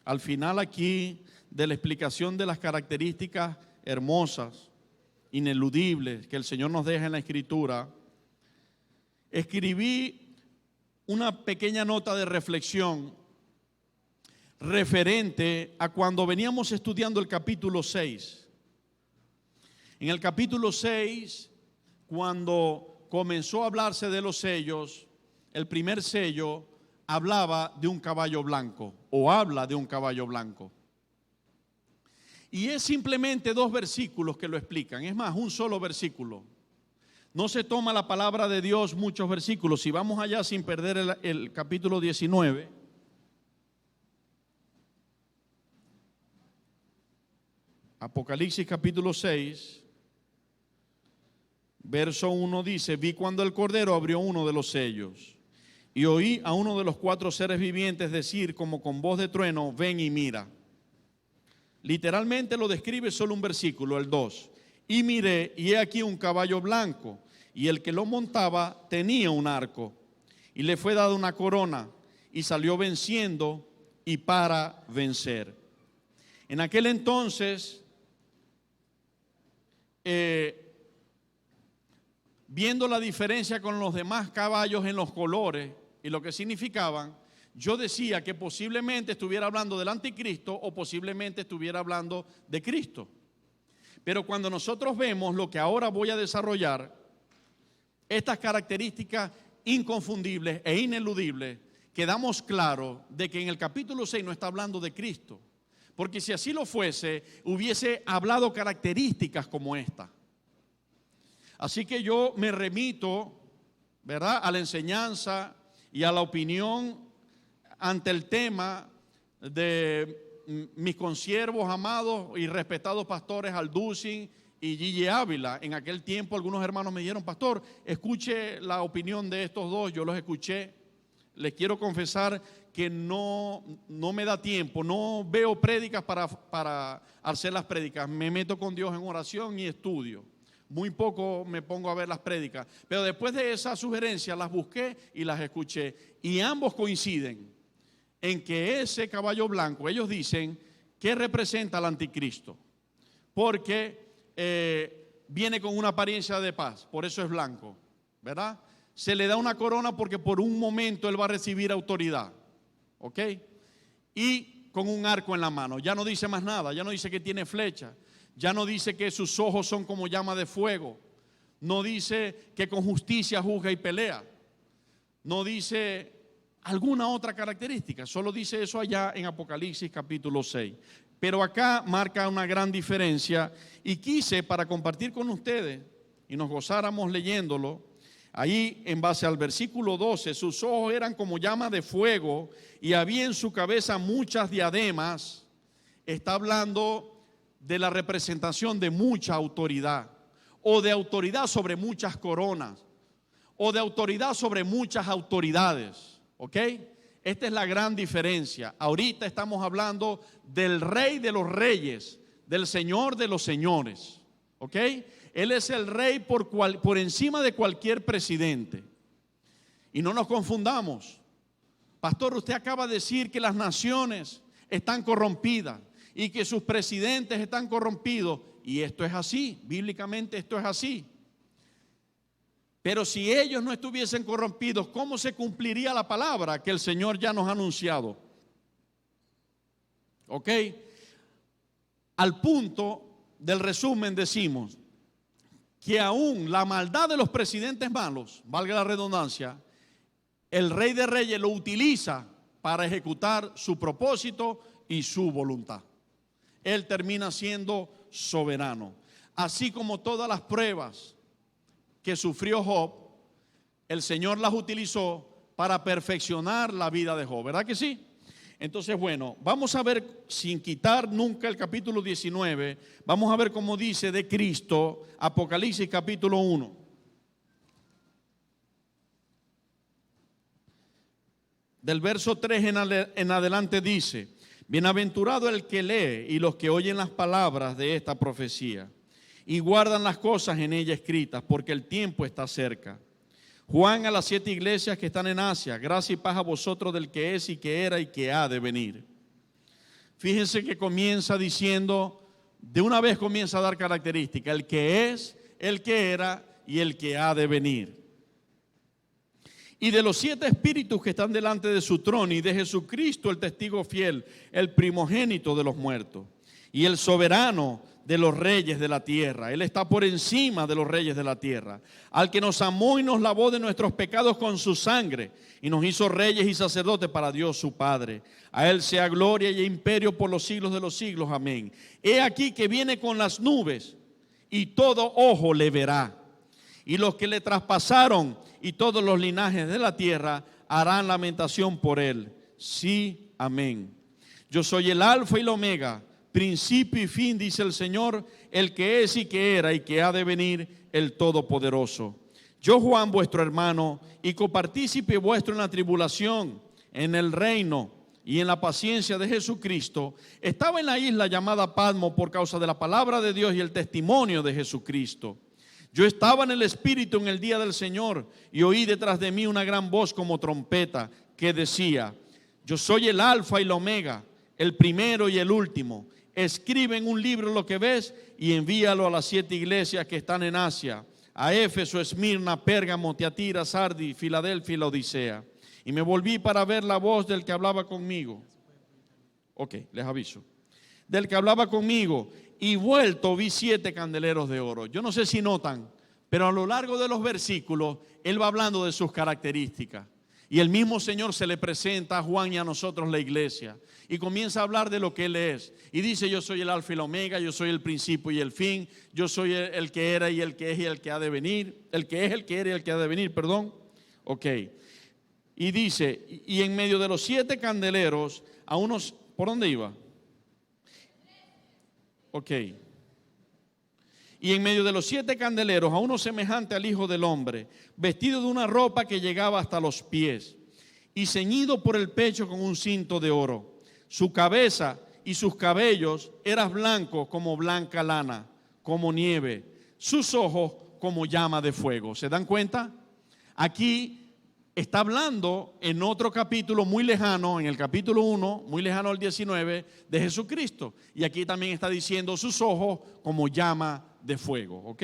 [SPEAKER 1] al final aquí de la explicación de las características hermosas, ineludibles que el Señor nos deja en la Escritura, escribí una pequeña nota de reflexión referente a cuando veníamos estudiando el capítulo 6. En el capítulo 6, cuando comenzó a hablarse de los sellos, el primer sello hablaba de un caballo blanco, o habla de un caballo blanco. Y es simplemente 2 versículos que lo explican, es más, un solo versículo. No se toma la palabra de Dios muchos versículos. Si vamos allá sin perder el capítulo 19, Apocalipsis capítulo 6, verso 1 dice: vi cuando el Cordero abrió uno de los sellos y oí a uno de los 4 seres vivientes decir como con voz de trueno: ven y mira. Literalmente lo describe solo un versículo, el 2. Y miré, y he aquí un caballo blanco, y el que lo montaba tenía un arco, y le fue dada una corona, y salió venciendo y para vencer. En aquel entonces viendo la diferencia con los demás caballos en los colores y lo que significaban, yo decía que posiblemente estuviera hablando del anticristo o posiblemente estuviera hablando de Cristo. Pero cuando nosotros vemos lo que ahora voy a desarrollar, estas características inconfundibles e ineludibles, quedamos claros de que en el capítulo 6 no está hablando de Cristo. Porque si así lo fuese, hubiese hablado características como esta. Así que yo me remito, ¿verdad?, a la enseñanza y a la opinión ante el tema de mis consiervos amados y respetados pastores Alducin y Gigi Ávila. En aquel tiempo algunos hermanos me dijeron: pastor, escuche la opinión de estos dos. Yo los escuché. Les quiero confesar que no me da tiempo, no veo prédicas para hacer las prédicas. Me meto con Dios en oración y estudio. Muy poco me pongo a ver las prédicas. Pero después de esa sugerencia las busqué y las escuché. Y ambos coinciden en que ese caballo blanco, ellos dicen que representa al anticristo. Porque viene con una apariencia de paz, por eso es blanco, ¿verdad? Se le da una corona porque por un momento él va a recibir autoridad, ¿ok? Y con un arco en la mano. Ya no dice más nada, ya no dice que tiene flecha, ya no dice que sus ojos son como llama de fuego, no dice que con justicia juzga y pelea, no dice alguna otra característica, solo dice eso allá en Apocalipsis capítulo 6. Pero acá marca una gran diferencia y quise, para compartir con ustedes y nos gozáramos leyéndolo, ahí en base al versículo 12, sus ojos eran como llama de fuego y había en su cabeza muchas diademas. Está hablando de la representación de mucha autoridad, o de autoridad sobre muchas coronas, o de autoridad sobre muchas autoridades. ¿Ok? Esta es la gran diferencia. Ahorita estamos hablando del Rey de los Reyes, del Señor de los Señores. ¿Ok? Él es el Rey por encima de cualquier presidente. Y no nos confundamos. Pastor, usted acaba de decir que las naciones están corrompidas y que sus presidentes están corrompidos. Y esto es así, bíblicamente esto es así. Pero si ellos no estuviesen corrompidos, ¿cómo se cumpliría la palabra que el Señor ya nos ha anunciado? ¿Ok? Al punto del resumen decimos que aún la maldad de los presidentes malos, valga la redundancia, el Rey de Reyes lo utiliza para ejecutar su propósito y su voluntad. Él termina siendo soberano. Así como todas las pruebas que sufrió Job, el Señor las utilizó para perfeccionar la vida de Job, ¿verdad que sí? Entonces, bueno, vamos a ver, sin quitar nunca el capítulo 19, vamos a ver cómo dice de Cristo, Apocalipsis capítulo 1. Del verso 3 en adelante dice: bienaventurado el que lee y los que oyen las palabras de esta profecía y guardan las cosas en ella escritas, porque el tiempo está cerca. Juan a las 7 iglesias que están en Asia: gracia y paz a vosotros del que es y que era y que ha de venir. Fíjense que comienza diciendo, de una vez comienza a dar características: el que es, el que era y el que ha de venir. Y de los 7 espíritus que están delante de su trono y de Jesucristo el testigo fiel, el primogénito de los muertos y el soberano de los reyes de la tierra. Él está por encima de los reyes de la tierra. Al que nos amó y nos lavó de nuestros pecados con su sangre y nos hizo reyes y sacerdotes para Dios su Padre. A Él sea gloria y imperio por los siglos de los siglos. Amén. He aquí que viene con las nubes y todo ojo le verá. Y los que le traspasaron y todos los linajes de la tierra harán lamentación por él. Sí, amén. Yo soy el alfa y el omega, principio y fin, dice el Señor, el que es y que era y que ha de venir, el Todopoderoso. Yo, Juan, vuestro hermano, y copartícipe vuestro en la tribulación, en el reino y en la paciencia de Jesucristo, estaba en la isla llamada Patmos por causa de la palabra de Dios y el testimonio de Jesucristo. Yo estaba en el Espíritu en el día del Señor y oí detrás de mí una gran voz como trompeta que decía: yo soy el alfa y el omega, el primero y el último. escribe en un libro lo que ves y envíalo a las 7 iglesias que están en Asia, a Éfeso, Esmirna, Pérgamo, Tiatira, Sardis, Filadelfia y Laodicea. Y me volví para ver la voz del que hablaba conmigo. Ok, les aviso. Del que hablaba conmigo, y vuelto vi 7 candeleros de oro. Yo no sé si notan, pero a lo largo de los versículos, él va hablando de sus características. Y el mismo Señor se le presenta a Juan y a nosotros, la iglesia, y comienza a hablar de lo que Él es. Y dice: yo soy el alfa y la omega, yo soy el principio y el fin, yo soy el que era y el que es y el que ha de venir, el que es, el que era y el que ha de venir, perdón. Ok. Y dice, y en medio de los 7 candeleros, a unos, ¿por dónde iba? Ok. Y en medio de los 7 candeleros, a uno semejante al Hijo del Hombre, vestido de una ropa que llegaba hasta los pies, y ceñido por el pecho con un cinto de oro. Su cabeza y sus cabellos eran blancos como blanca lana, como nieve. Sus ojos como llama de fuego. ¿Se dan cuenta? Aquí está hablando en otro capítulo muy lejano, en el capítulo 1, muy lejano al 19, de Jesucristo. Y aquí también está diciendo sus ojos como llama de fuego, ¿ok?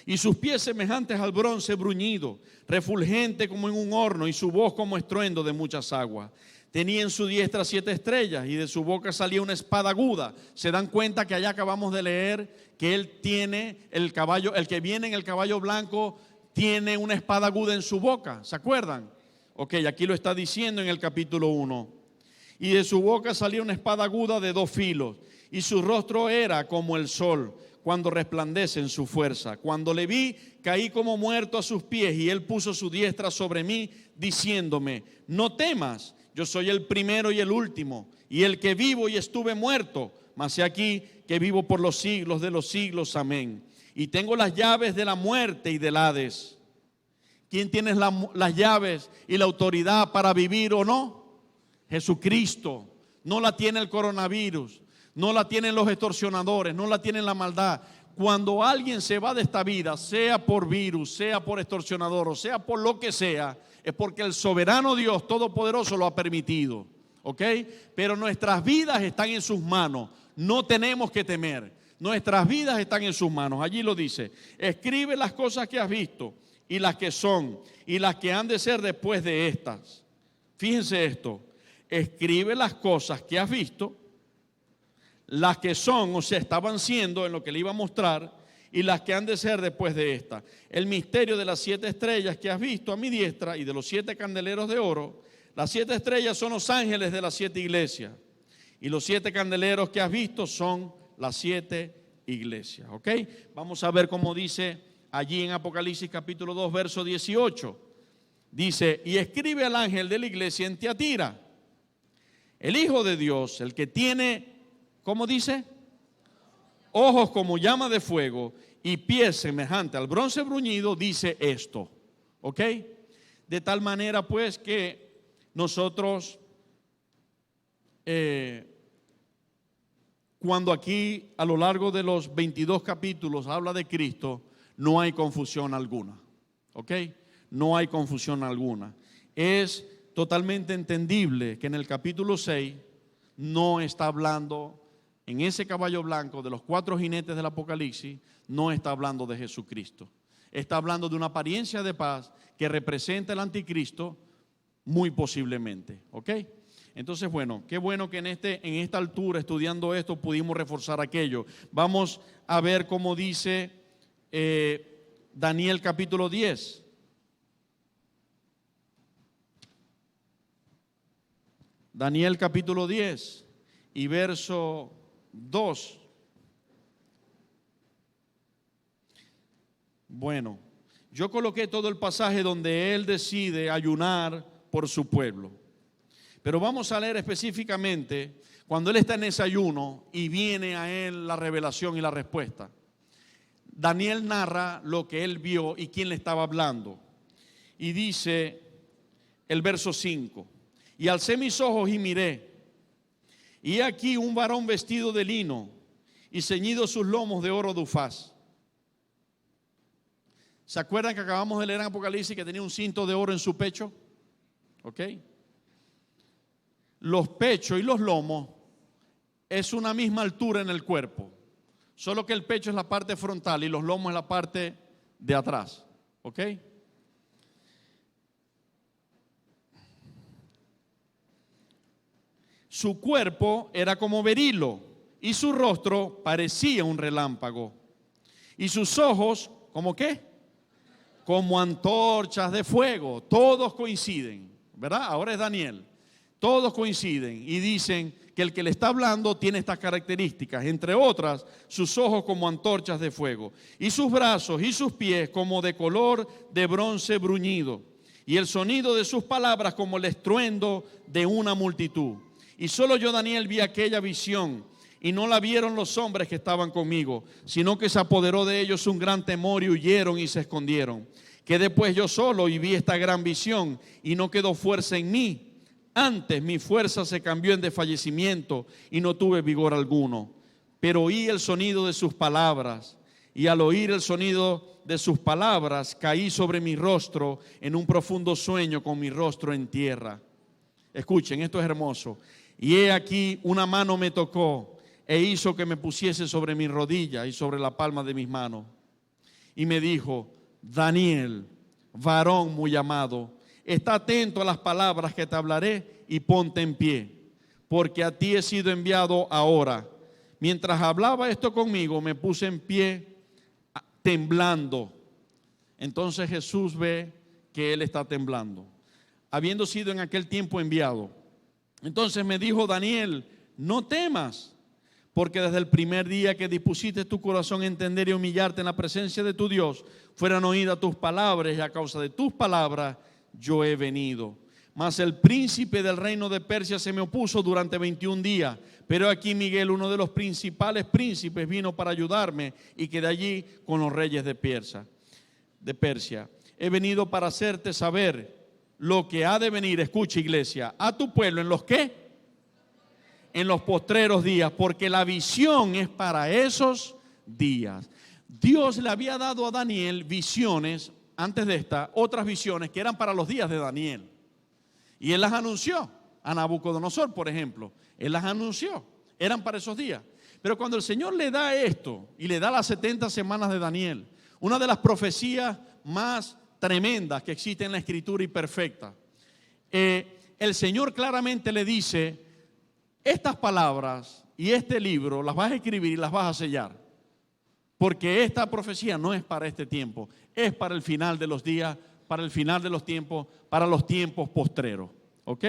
[SPEAKER 1] Y sus pies semejantes al bronce bruñido, refulgente como en un horno, y su voz como estruendo de muchas aguas. Tenía en su diestra 7 estrellas, y de su boca salía una espada aguda. Se dan cuenta que allá acabamos de leer que él tiene el caballo, el que viene en el caballo blanco tiene una espada aguda en su boca. ¿Se acuerdan? Ok, aquí lo está diciendo en el capítulo 1. Y de su boca salía una espada aguda de 2 filos, y su rostro era como el sol cuando resplandece en su fuerza. Cuando le vi, caí como muerto a sus pies, y él puso su diestra sobre mí, diciéndome: no temas, yo soy el primero y el último, y el que vivo y estuve muerto, mas he aquí que vivo por los siglos de los siglos. Amén. Y tengo las llaves de la muerte y del Hades. ¿Quién tiene las llaves y la autoridad para vivir o no? Jesucristo. No la tiene el coronavirus, no la tienen los extorsionadores, no la tiene la maldad. Cuando alguien se va de esta vida, sea por virus, sea por extorsionador o sea por lo que sea, es porque el soberano Dios todopoderoso lo ha permitido, ¿ok? Pero nuestras vidas están en sus manos, no tenemos que temer. Nuestras vidas están en sus manos. Allí lo dice: escribe las cosas que has visto, y las que son, y las que han de ser después de estas. Fíjense esto: escribe las cosas que has visto, las que son, o sea, estaban siendo en lo que le iba a mostrar, y las que han de ser después de esta. El misterio de las 7 estrellas que has visto a mi diestra y de los 7 candeleros de oro. Las 7 estrellas son los ángeles de las 7 iglesias, y los 7 candeleros que has visto son las 7 iglesias, ¿ok? Vamos a ver cómo dice allí en Apocalipsis capítulo 2, verso 18. Dice: y escribe al ángel de la iglesia en Tiatira, el Hijo de Dios, el que tiene, ¿cómo dice? Ojos como llama de fuego y pies semejante al bronce bruñido, dice esto, ¿ok? De tal manera pues que nosotros, cuando aquí a lo largo de los 22 capítulos habla de Cristo, no hay confusión alguna, ¿ok? No hay confusión alguna. Es totalmente entendible que en el capítulo 6 no está hablando, en ese caballo blanco de los 4 jinetes del Apocalipsis, no está hablando de Jesucristo. Está hablando de una apariencia de paz que representa el anticristo, muy posiblemente, ¿ok? Entonces, bueno, qué bueno que en esta altura, estudiando esto, pudimos reforzar aquello. Vamos a ver cómo dice Daniel capítulo 10. Daniel capítulo 10 y verso 2. Bueno, yo coloqué todo el pasaje donde él decide ayunar por su pueblo. Pero vamos a leer específicamente cuando él está en ese ayuno y viene a él la revelación y la respuesta. Daniel narra lo que él vio y quién le estaba hablando. Y dice el verso 5: y alcé mis ojos y miré, y he aquí un varón vestido de lino y ceñido sus lomos de oro de Ufaz. ¿Se acuerdan que acabamos de leer en Apocalipsis que tenía un cinto de oro en su pecho? ¿Ok? Los pechos y los lomos es una misma altura en el cuerpo, solo que el pecho es la parte frontal y los lomos es la parte de atrás, ¿ok? Su cuerpo era como berilo y su rostro parecía un relámpago. Y sus ojos, ¿como qué? Como antorchas de fuego. Todos coinciden, ¿verdad? Ahora es Daniel. Todos coinciden y dicen que el que le está hablando tiene estas características. Entre otras, sus ojos como antorchas de fuego. Y sus brazos y sus pies como de color de bronce bruñido. Y el sonido de sus palabras como el estruendo de una multitud. Y solo yo, Daniel, vi aquella visión, y no la vieron los hombres que estaban conmigo, sino que se apoderó de ellos un gran temor y huyeron y se escondieron. Quedé pues yo solo y vi esta gran visión, y no quedó fuerza en mí. Antes mi fuerza se cambió en desfallecimiento y no tuve vigor alguno. Pero oí el sonido de sus palabras, y al oír el sonido de sus palabras caí sobre mi rostro en un profundo sueño con mi rostro en tierra. Escuchen, esto es hermoso. Y he aquí una mano me tocó e hizo que me pusiese sobre mi rodilla y sobre la palma de mis manos. Y me dijo: Daniel, varón muy amado, está atento a las palabras que te hablaré y ponte en pie, porque a ti he sido enviado ahora. Mientras hablaba esto conmigo, me puse en pie temblando. Entonces Jesús ve que él está temblando, habiendo sido en aquel tiempo enviado. Entonces me dijo: Daniel, no temas, porque desde el primer día que dispusiste tu corazón a entender y humillarte en la presencia de tu Dios, fueran oídas tus palabras, y a causa de tus palabras yo he venido. Mas el príncipe del reino de Persia se me opuso durante 21 días, pero aquí Miguel, uno de los principales príncipes, vino para ayudarme y quedé allí con los reyes de Persia. He venido para hacerte saber lo que ha de venir, escucha iglesia, a tu pueblo, ¿en los qué? En los postreros días, porque la visión es para esos días. Dios le había dado a Daniel visiones, antes de esta, otras visiones que eran para los días de Daniel. Y él las anunció a Nabucodonosor, por ejemplo. Él las anunció, eran para esos días. Pero cuando el Señor le da esto y le da las 70 semanas de Daniel, una de las profecías más tremendas que existe en la Escritura y perfecta, el Señor claramente le dice: estas palabras y este libro las vas a escribir y las vas a sellar, porque esta profecía no es para este tiempo, es para el final de los días, para el final de los tiempos, para los tiempos postreros. ¿Ok?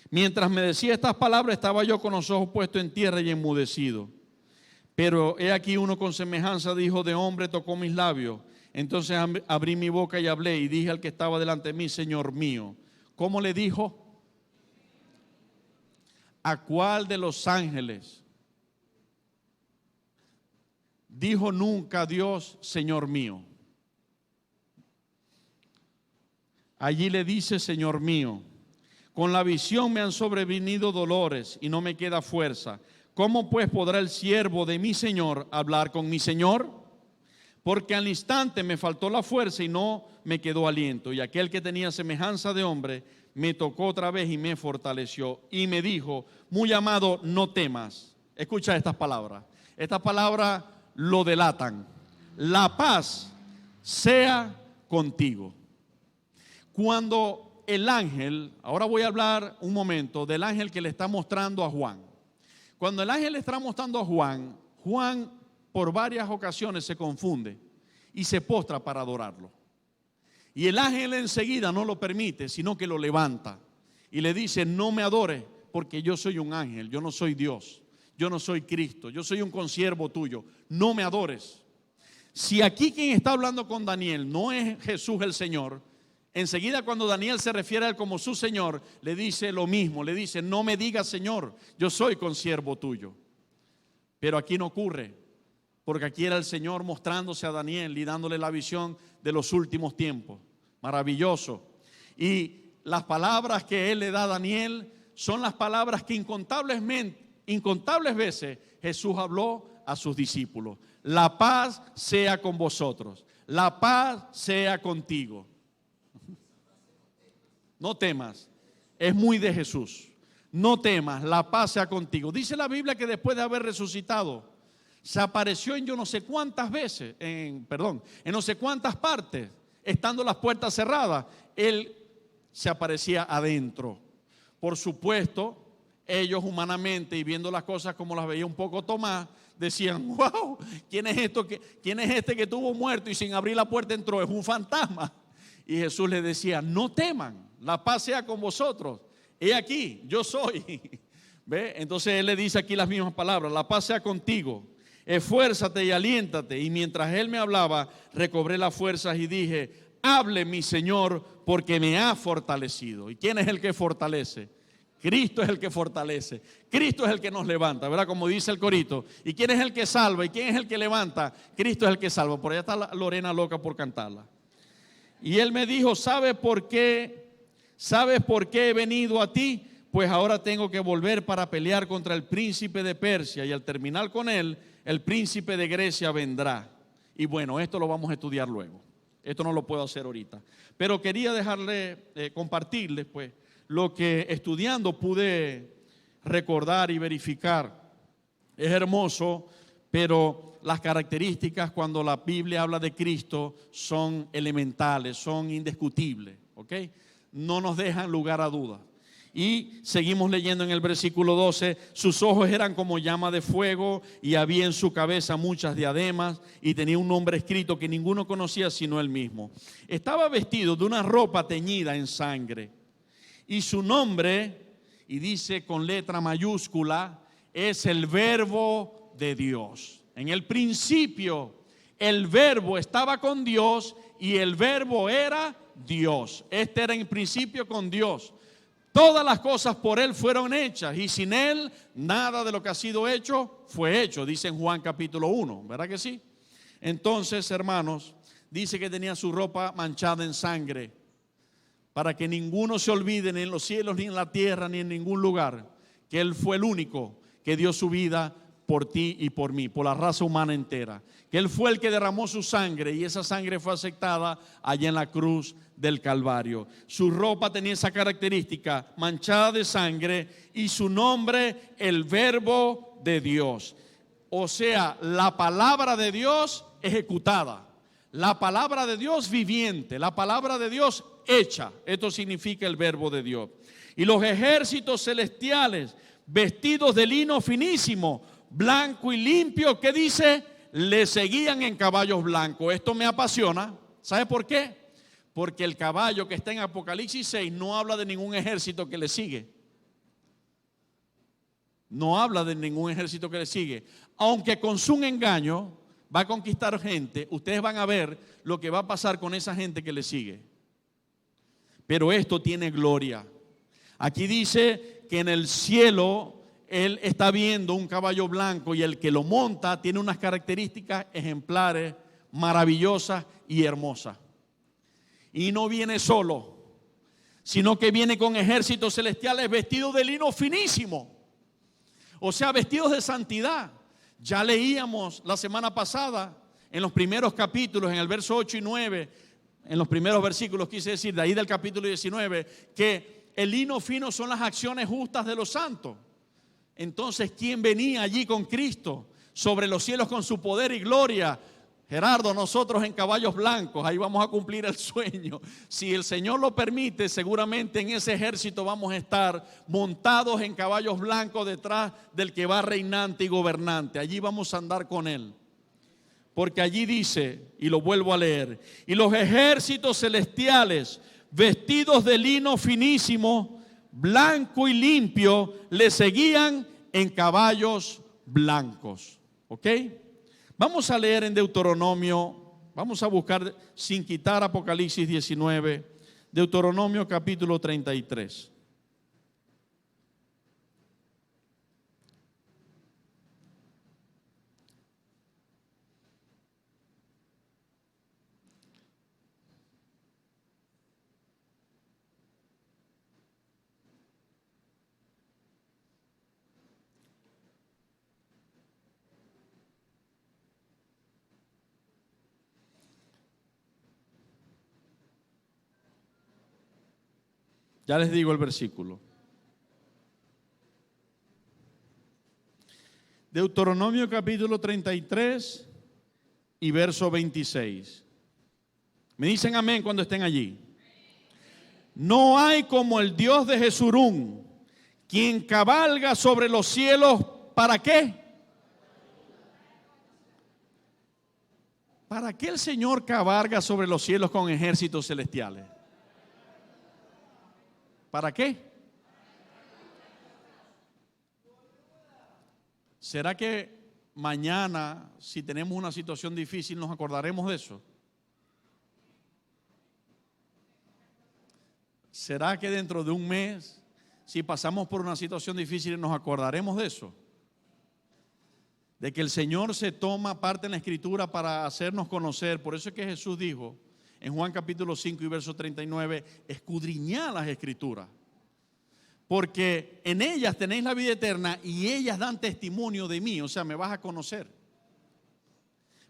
[SPEAKER 1] Mientras me decía estas palabras, estaba yo con los ojos puestos en tierra y enmudecido. Pero he aquí uno con semejanza de hijo de hombre tocó mis labios. Entonces abrí mi boca y hablé y dije al que estaba delante de mí: Señor mío. ¿Cómo le dijo? ¿A cuál de los ángeles dijo nunca Dios, Señor mío? Allí le dice: Señor mío. Con la visión me han sobrevenido dolores y no me queda fuerza. ¿Cómo pues podrá el siervo de mi Señor hablar con mi Señor? Porque al instante me faltó la fuerza y no me quedó aliento. Y aquel que tenía semejanza de hombre me tocó otra vez y me fortaleció. Y me dijo: muy amado, no temas. Escucha estas palabras. Estas palabras lo delatan. La paz sea contigo. Cuando el ángel, ahora voy a hablar un momento del ángel que le está mostrando a Juan. Cuando el ángel le está mostrando a Juan, Juan por varias ocasiones se confunde y se postra para adorarlo. Y el ángel enseguida no lo permite, sino que lo levanta y le dice: no me adores, porque yo soy un ángel, yo no soy Dios, yo no soy Cristo, yo soy un consiervo tuyo, no me adores. Si aquí quien está hablando con Daniel no es Jesús el Señor, enseguida cuando Daniel se refiere a él como su Señor, le dice lo mismo, le dice: no me digas Señor, yo soy consiervo tuyo. Pero aquí no ocurre, porque aquí era el Señor mostrándose a Daniel y dándole la visión de los últimos tiempos. Maravilloso. Y las palabras que él le da a Daniel son las palabras que incontables veces Jesús habló a sus discípulos. La paz sea con vosotros, la paz sea contigo. No temas. es muy de Jesús. No temas, la paz sea contigo. Dice la Biblia que después de haber resucitado, se apareció en yo no sé cuántas veces, en no sé cuántas partes, estando las puertas cerradas, Él se aparecía adentro. Por supuesto, ellos humanamente y viendo las cosas como las veía un poco Tomás, decían, wow, ¿quién es este que estuvo muerto y sin abrir la puerta entró? Es un fantasma. Y Jesús les decía, no teman, la paz sea con vosotros. He aquí, yo soy. ¿Ve? Entonces Él le dice aquí las mismas palabras, la paz sea contigo. Esfuérzate y aliéntate. Y mientras Él me hablaba, recobré las fuerzas y dije, hable mi Señor, porque me ha fortalecido. ¿Y quién es el que fortalece? Cristo es el que fortalece. Cristo es el que nos levanta, ¿verdad? Como dice el corito. ¿Y quién es el que salva? ¿Y quién es el que levanta? Cristo es el que salva. Por allá está Lorena loca por cantarla. Y Él me dijo, ¿sabes por qué? ¿Sabes por qué he venido a ti? Pues ahora tengo que volver para pelear contra el príncipe de Persia. Y al terminar con él, el príncipe de Grecia vendrá. Y bueno, esto lo vamos a estudiar luego. Esto no lo puedo hacer ahorita. Pero quería compartirles pues lo que estudiando pude recordar y verificar. Es hermoso, pero las características cuando la Biblia habla de Cristo son elementales, son indiscutibles, ¿ok? No nos dejan lugar a dudas. Y seguimos leyendo en el versículo 12, sus ojos eran como llama de fuego y había en su cabeza muchas diademas y tenía un nombre escrito que ninguno conocía sino él mismo. Estaba vestido de una ropa teñida en sangre y su nombre, y dice con letra mayúscula, es el Verbo de Dios. En el principio el Verbo estaba con Dios y el Verbo era Dios. Este era en principio con Dios. Todas las cosas por Él fueron hechas y sin Él nada de lo que ha sido hecho fue hecho, dice en Juan capítulo 1, ¿verdad que sí? Entonces, hermanos, dice que tenía su ropa manchada en sangre para que ninguno se olvide ni en los cielos, ni en la tierra, ni en ningún lugar, que Él fue el único que dio su vida por ti y por mí, por la raza humana entera. Que Él fue el que derramó su sangre y esa sangre fue aceptada allá en la cruz del Calvario. Su ropa tenía esa característica, manchada de sangre, y su nombre, el Verbo de Dios. O sea, la palabra de Dios ejecutada, la palabra de Dios viviente, la palabra de Dios hecha. Esto significa el Verbo de Dios. Y los ejércitos celestiales, vestidos de lino finísimo, blanco y limpio, ¿qué dice? Le seguían en caballos blancos. Esto me apasiona. ¿Sabe por qué? Porque el caballo que está en Apocalipsis 6 no habla de ningún ejército que le sigue. No habla de ningún ejército que le sigue. Aunque con su engaño va a conquistar gente, ustedes van a ver lo que va a pasar con esa gente que le sigue. Pero esto tiene gloria. Aquí dice que en el cielo Él está viendo un caballo blanco y el que lo monta tiene unas características ejemplares, maravillosas y hermosas. Y no viene solo, sino que viene con ejércitos celestiales vestidos de lino finísimo. O sea, vestidos de santidad. Ya leíamos la semana pasada en los primeros capítulos, en el verso 8 y 9, en los primeros versículos quise decir, de ahí del capítulo 19, que el lino fino son las acciones justas de los santos. Entonces, ¿quién venía allí con Cristo sobre los cielos con su poder y gloria? Gerardo, nosotros en caballos blancos, ahí vamos a cumplir el sueño. Si el Señor lo permite, seguramente en ese ejército vamos a estar montados en caballos blancos detrás del que va reinante y gobernante. Allí vamos a andar con Él. Porque allí dice, y lo vuelvo a leer, y los ejércitos celestiales, vestidos de lino finísimo, blanco y limpio, le seguían en caballos blancos. ¿Ok? Vamos a leer en Deuteronomio, vamos a buscar sin quitar Apocalipsis 19, Deuteronomio capítulo 33. Ya les digo el versículo. Deuteronomio capítulo 33 y verso 26. Me dicen amén cuando estén allí. No hay como el Dios de Jesurún, quien cabalga sobre los cielos. ¿Para qué? ¿Para qué el Señor cabalga sobre los cielos con ejércitos celestiales? ¿Para qué? ¿Será que mañana, si tenemos una situación difícil, nos acordaremos de eso? ¿Será que dentro de un mes, si pasamos por una situación difícil, nos acordaremos de eso? De que el Señor se toma parte en la Escritura para hacernos conocer. Por eso es que Jesús dijo en Juan capítulo 5 y verso 39, escudriñad las Escrituras, porque en ellas tenéis la vida eterna y ellas dan testimonio de mí, o sea, me vas a conocer.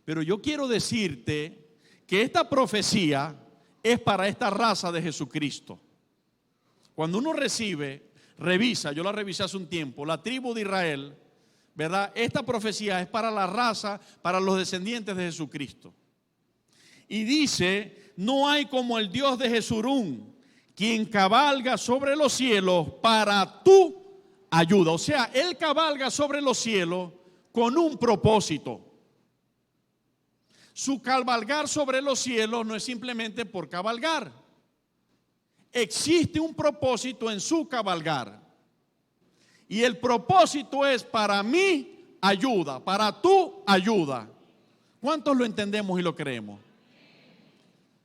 [SPEAKER 1] Pero yo quiero decirte que esta profecía es para esta raza de Jesucristo. Cuando uno revisa, yo la revisé hace un tiempo, la tribu de Israel, ¿verdad? Esta profecía es para la raza, para los descendientes de Jesucristo. Y dice, no hay como el Dios de Jesurún, quien cabalga sobre los cielos para tu ayuda. O sea, Él cabalga sobre los cielos con un propósito. Su cabalgar sobre los cielos no es simplemente por cabalgar. Existe un propósito en su cabalgar. Y el propósito es para mi ayuda, para tu ayuda. ¿Cuántos lo entendemos y lo creemos?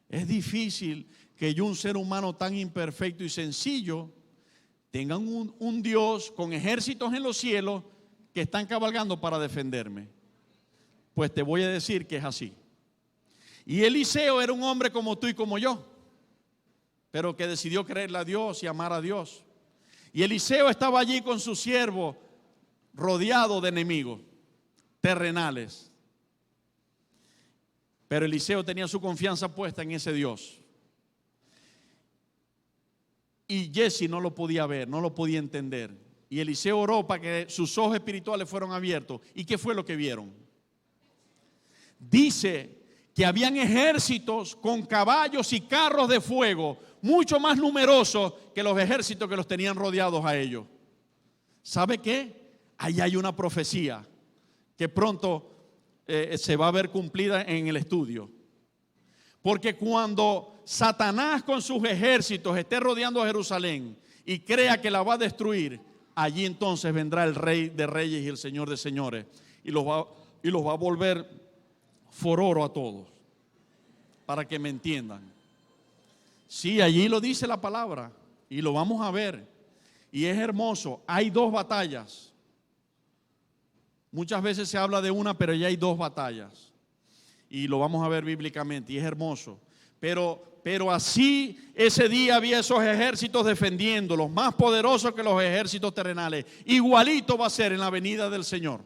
[SPEAKER 1] Es difícil que yo, un ser humano tan imperfecto y sencillo, tengan un Dios con ejércitos en los cielos que están cabalgando para defenderme. Pues te voy a decir que es así. Y Eliseo era un hombre como tú y como yo, pero que decidió creerle a Dios y amar a Dios. Y Eliseo estaba allí con su siervo, rodeado de enemigos terrenales. Pero Eliseo tenía su confianza puesta en ese Dios. Y Jesse no lo podía ver, no lo podía entender. Y Eliseo oró para que sus ojos espirituales fueran abiertos. ¿Y qué fue lo que vieron? Dice que habían ejércitos con caballos y carros de fuego, mucho más numerosos que los ejércitos que los tenían rodeados a ellos. ¿Sabe qué? Ahí hay una profecía que pronto se va a ver cumplida en el estudio. Porque cuando Satanás con sus ejércitos esté rodeando a Jerusalén y crea que la va a destruir, allí entonces vendrá el Rey de Reyes y el Señor de Señores y los va a volver fororo a todos, para que me entiendan. Sí, allí lo dice la palabra y lo vamos a ver. Y es hermoso. Hay dos batallas. Muchas veces se habla de una, pero ya hay dos batallas. Y lo vamos a ver bíblicamente y es hermoso. Pero así ese día había esos ejércitos defendiendo, los más poderosos que los ejércitos terrenales. Igualito va a ser en la venida del Señor.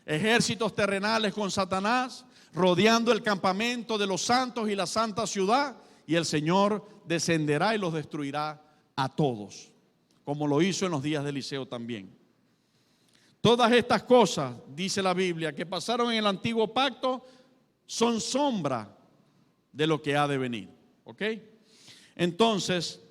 [SPEAKER 1] Ejércitos terrenales con Satanás rodeando el campamento de los santos y la santa ciudad, y el Señor descenderá y los destruirá a todos, como lo hizo en los días de Eliseo también. Todas estas cosas, dice la Biblia, que pasaron en el antiguo pacto, son sombra de lo que ha de venir. ¿Ok? Entonces,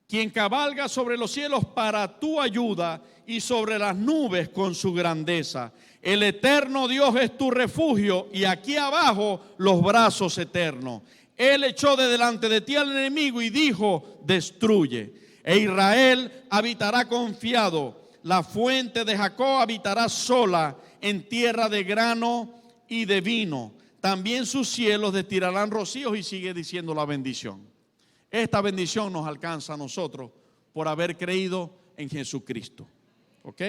[SPEAKER 1] quien cabalga sobre los cielos para tu ayuda y sobre las nubes con su grandeza. El eterno Dios es tu refugio y aquí abajo los brazos eternos. Él echó de delante de ti al enemigo y dijo, destruye. E Israel habitará confiado. La fuente de Jacob habitará sola en tierra de grano y de vino. También sus cielos destirarán rocíos, y sigue diciendo la bendición. Esta bendición nos alcanza a nosotros por haber creído en Jesucristo. ¿Ok?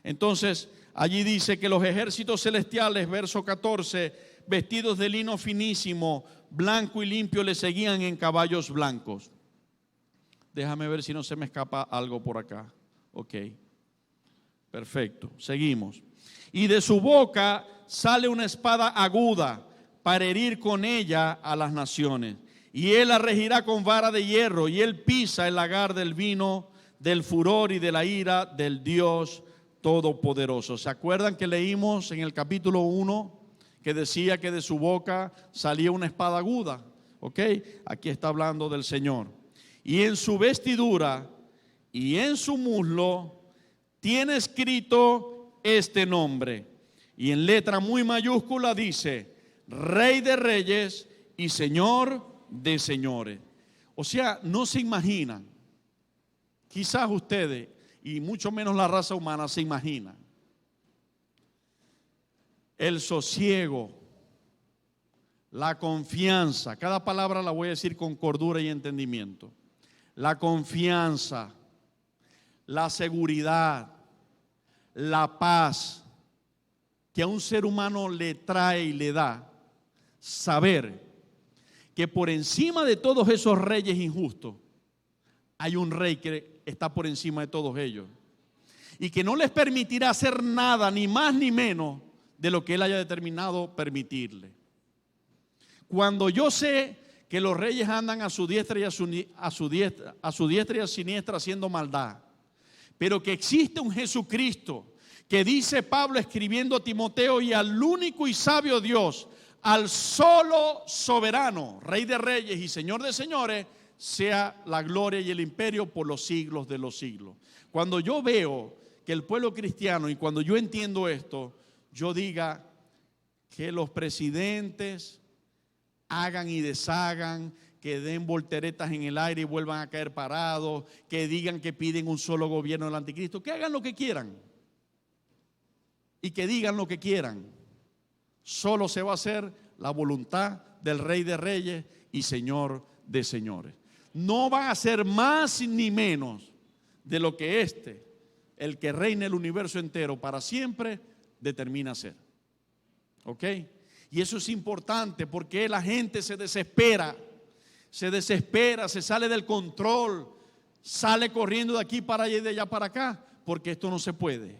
[SPEAKER 1] Entonces, allí dice que los ejércitos celestiales, verso 14, vestidos de lino finísimo, blanco y limpio, le seguían en caballos blancos. Déjame ver si no se me escapa algo por acá. Ok. Perfecto. Seguimos. Y de su boca sale una espada aguda para herir con ella a las naciones. y él la regirá con vara de hierro, y él pisa el lagar del vino, del furor y de la ira del Dios Todopoderoso. ¿Se acuerdan que leímos en el capítulo 1 que decía que de su boca salía una espada aguda? ¿Ok? Aquí está hablando del Señor. Y en su vestidura y en su muslo tiene escrito este nombre. Y en letra muy mayúscula dice: Rey de Reyes y Señor de Señores. O sea, no se imaginan. Quizás ustedes, y mucho menos la raza humana, se imaginan el sosiego, la confianza. Cada palabra la voy a decir con cordura y entendimiento. La confianza, la seguridad, la paz que a un ser humano le trae y le da saber que por encima de todos esos reyes injustos hay un rey que está por encima de todos ellos y que no les permitirá hacer nada, ni más ni menos, de lo que él haya determinado permitirle. Cuando yo sé que los reyes andan a su diestra y a su diestra y a siniestra haciendo maldad, pero que existe un Jesucristo que dice Pablo escribiendo a Timoteo, y al único y sabio Dios, al solo soberano, Rey de Reyes y Señor de Señores, sea la gloria y el imperio por los siglos de los siglos. Cuando yo veo que el pueblo cristiano, y cuando yo entiendo esto, yo diga que los presidentes hagan y deshagan, que den volteretas en el aire y vuelvan a caer parados, que digan que piden un solo gobierno del anticristo, que hagan lo que quieran y que digan lo que quieran. Solo se va a hacer la voluntad del Rey de Reyes y Señor de Señores. No van a ser más ni menos de lo que el que reina el universo entero para siempre, determina ser. ¿Ok? Y eso es importante porque la gente se desespera, se sale del control, sale corriendo de aquí para allá y de allá para acá, porque esto no se puede,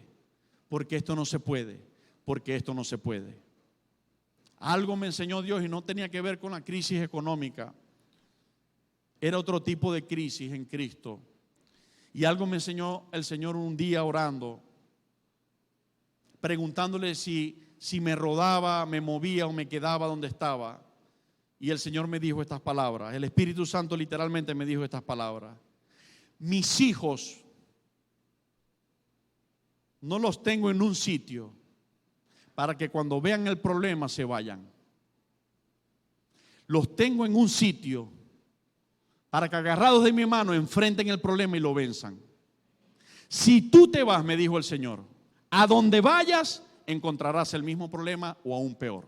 [SPEAKER 1] porque esto no se puede, porque esto no se puede. Algo me enseñó Dios y no tenía que ver con la crisis económica, era otro tipo de crisis en Cristo. Y algo me enseñó el Señor un día orando, preguntándole si me rodaba, me movía o me quedaba donde estaba. Y el Señor me dijo estas palabras. El Espíritu Santo literalmente me dijo estas palabras: mis hijos no los tengo en un sitio para que cuando vean el problema se vayan. Los tengo en un sitio para que agarrados de mi mano enfrenten el problema y lo venzan. Si tú te vas, me dijo el Señor, a donde vayas encontrarás el mismo problema o aún peor.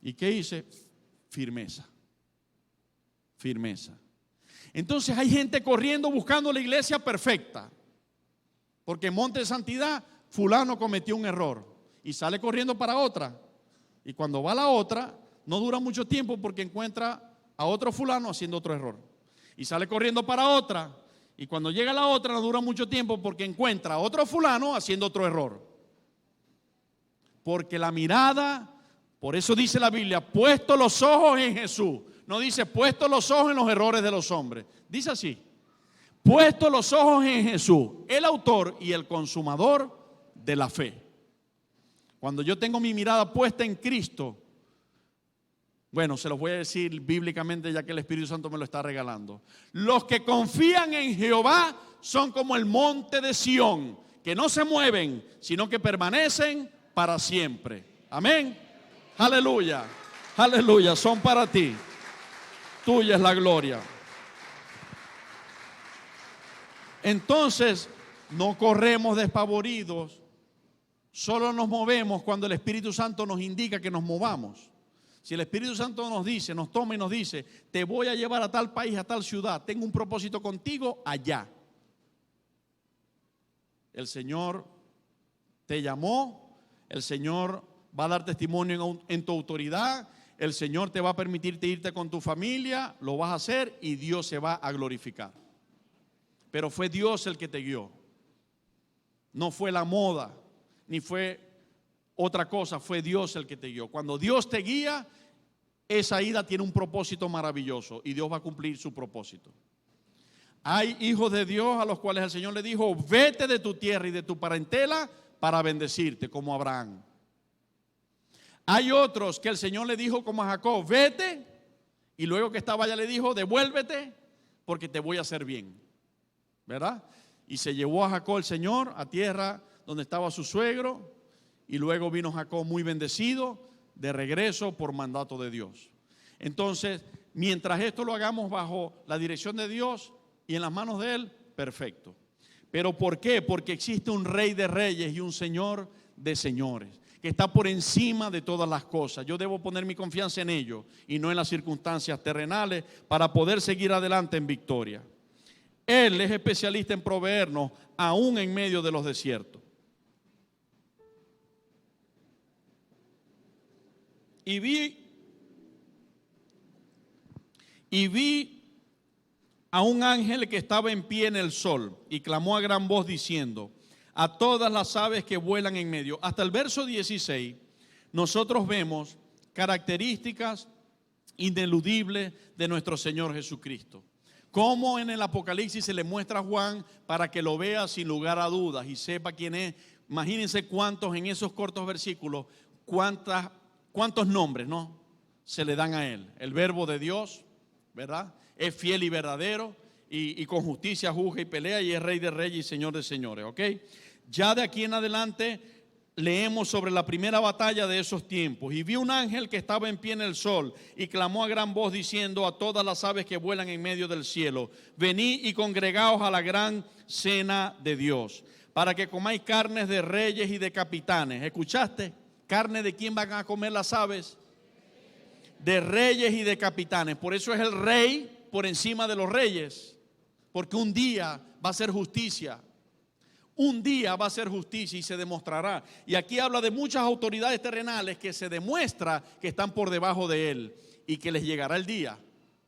[SPEAKER 1] ¿Y qué hice? Firmeza. Firmeza. Entonces hay gente corriendo buscando la iglesia perfecta, porque en Monte de Santidad fulano cometió un error y sale corriendo para otra. Y cuando va a la otra, no dura mucho tiempo porque encuentra a otro fulano haciendo otro error. Y sale corriendo para otra. Y cuando llega a la otra no dura mucho tiempo porque encuentra a otro fulano haciendo otro error. Porque la mirada, por eso dice la Biblia, puesto los ojos en Jesús. No dice puesto los ojos en los errores de los hombres. Dice así: puesto los ojos en Jesús, el autor y el consumador de la fe. Cuando yo tengo mi mirada puesta en Cristo, bueno, se los voy a decir bíblicamente ya que el Espíritu Santo me lo está regalando. Los que confían en Jehová son como el monte de Sión, que no se mueven, sino que permanecen para siempre. Amén. Aleluya. Aleluya. Son para ti. Tuya es la gloria. Entonces, no corremos despavoridos, solo nos movemos cuando el Espíritu Santo nos indica que nos movamos. Si el Espíritu Santo nos dice, nos toma y nos dice, te voy a llevar a tal país, a tal ciudad, tengo un propósito contigo allá. El Señor te llamó, el Señor va a dar testimonio en tu autoridad, el Señor te va a permitirte irte con tu familia, lo vas a hacer y Dios se va a glorificar. Pero fue Dios el que te guió, no fue la moda, ni fue otra cosa, fue Dios el que te guió. Cuando Dios te guía, esa ida tiene un propósito maravilloso y Dios va a cumplir su propósito. Hay hijos de Dios a los cuales el Señor le dijo: vete de tu tierra y de tu parentela para bendecirte, como Abraham. Hay otros que el Señor le dijo, como a Jacob: vete, y luego que estaba allá le dijo: devuélvete porque te voy a hacer bien, ¿verdad? Y se llevó a Jacob el Señor a tierra donde estaba su suegro, y luego vino Jacob muy bendecido de regreso por mandato de Dios. Entonces, mientras esto lo hagamos bajo la dirección de Dios y en las manos de Él, perfecto. ¿Pero por qué? Porque existe un Rey de reyes y un Señor de señores, que está por encima de todas las cosas. Yo debo poner mi confianza en ello y no en las circunstancias terrenales para poder seguir adelante en victoria. Él es especialista en proveernos aún en medio de los desiertos. Y vi a un ángel que estaba en pie en el sol y clamó a gran voz diciendo: a todas las aves que vuelan en medio. Hasta el verso 16 nosotros vemos características ineludibles de nuestro Señor Jesucristo. Como en el Apocalipsis se le muestra a Juan para que lo vea sin lugar a dudas y sepa quién es. Imagínense cuántos en esos cortos versículos, cuántos nombres, ¿no?, se le dan a Él. El Verbo de Dios, ¿verdad? Es fiel y verdadero y con justicia juzga y pelea, y es Rey de reyes y Señor de señores, ¿ok? Ya de aquí en adelante leemos sobre la primera batalla de esos tiempos. Y vi un ángel que estaba en pie en el sol y clamó a gran voz diciendo a todas las aves que vuelan en medio del cielo: venid y congregaos a la gran cena de Dios, para que comáis carnes de reyes y de capitanes. ¿Escuchaste? ¿Carne de quién van a comer las aves? De reyes y de capitanes. Por eso es el rey por encima de los reyes, porque un día va a ser justicia. Un día va a ser justicia y se demostrará. Y aquí habla de muchas autoridades terrenales que se demuestra que están por debajo de Él y que les llegará el día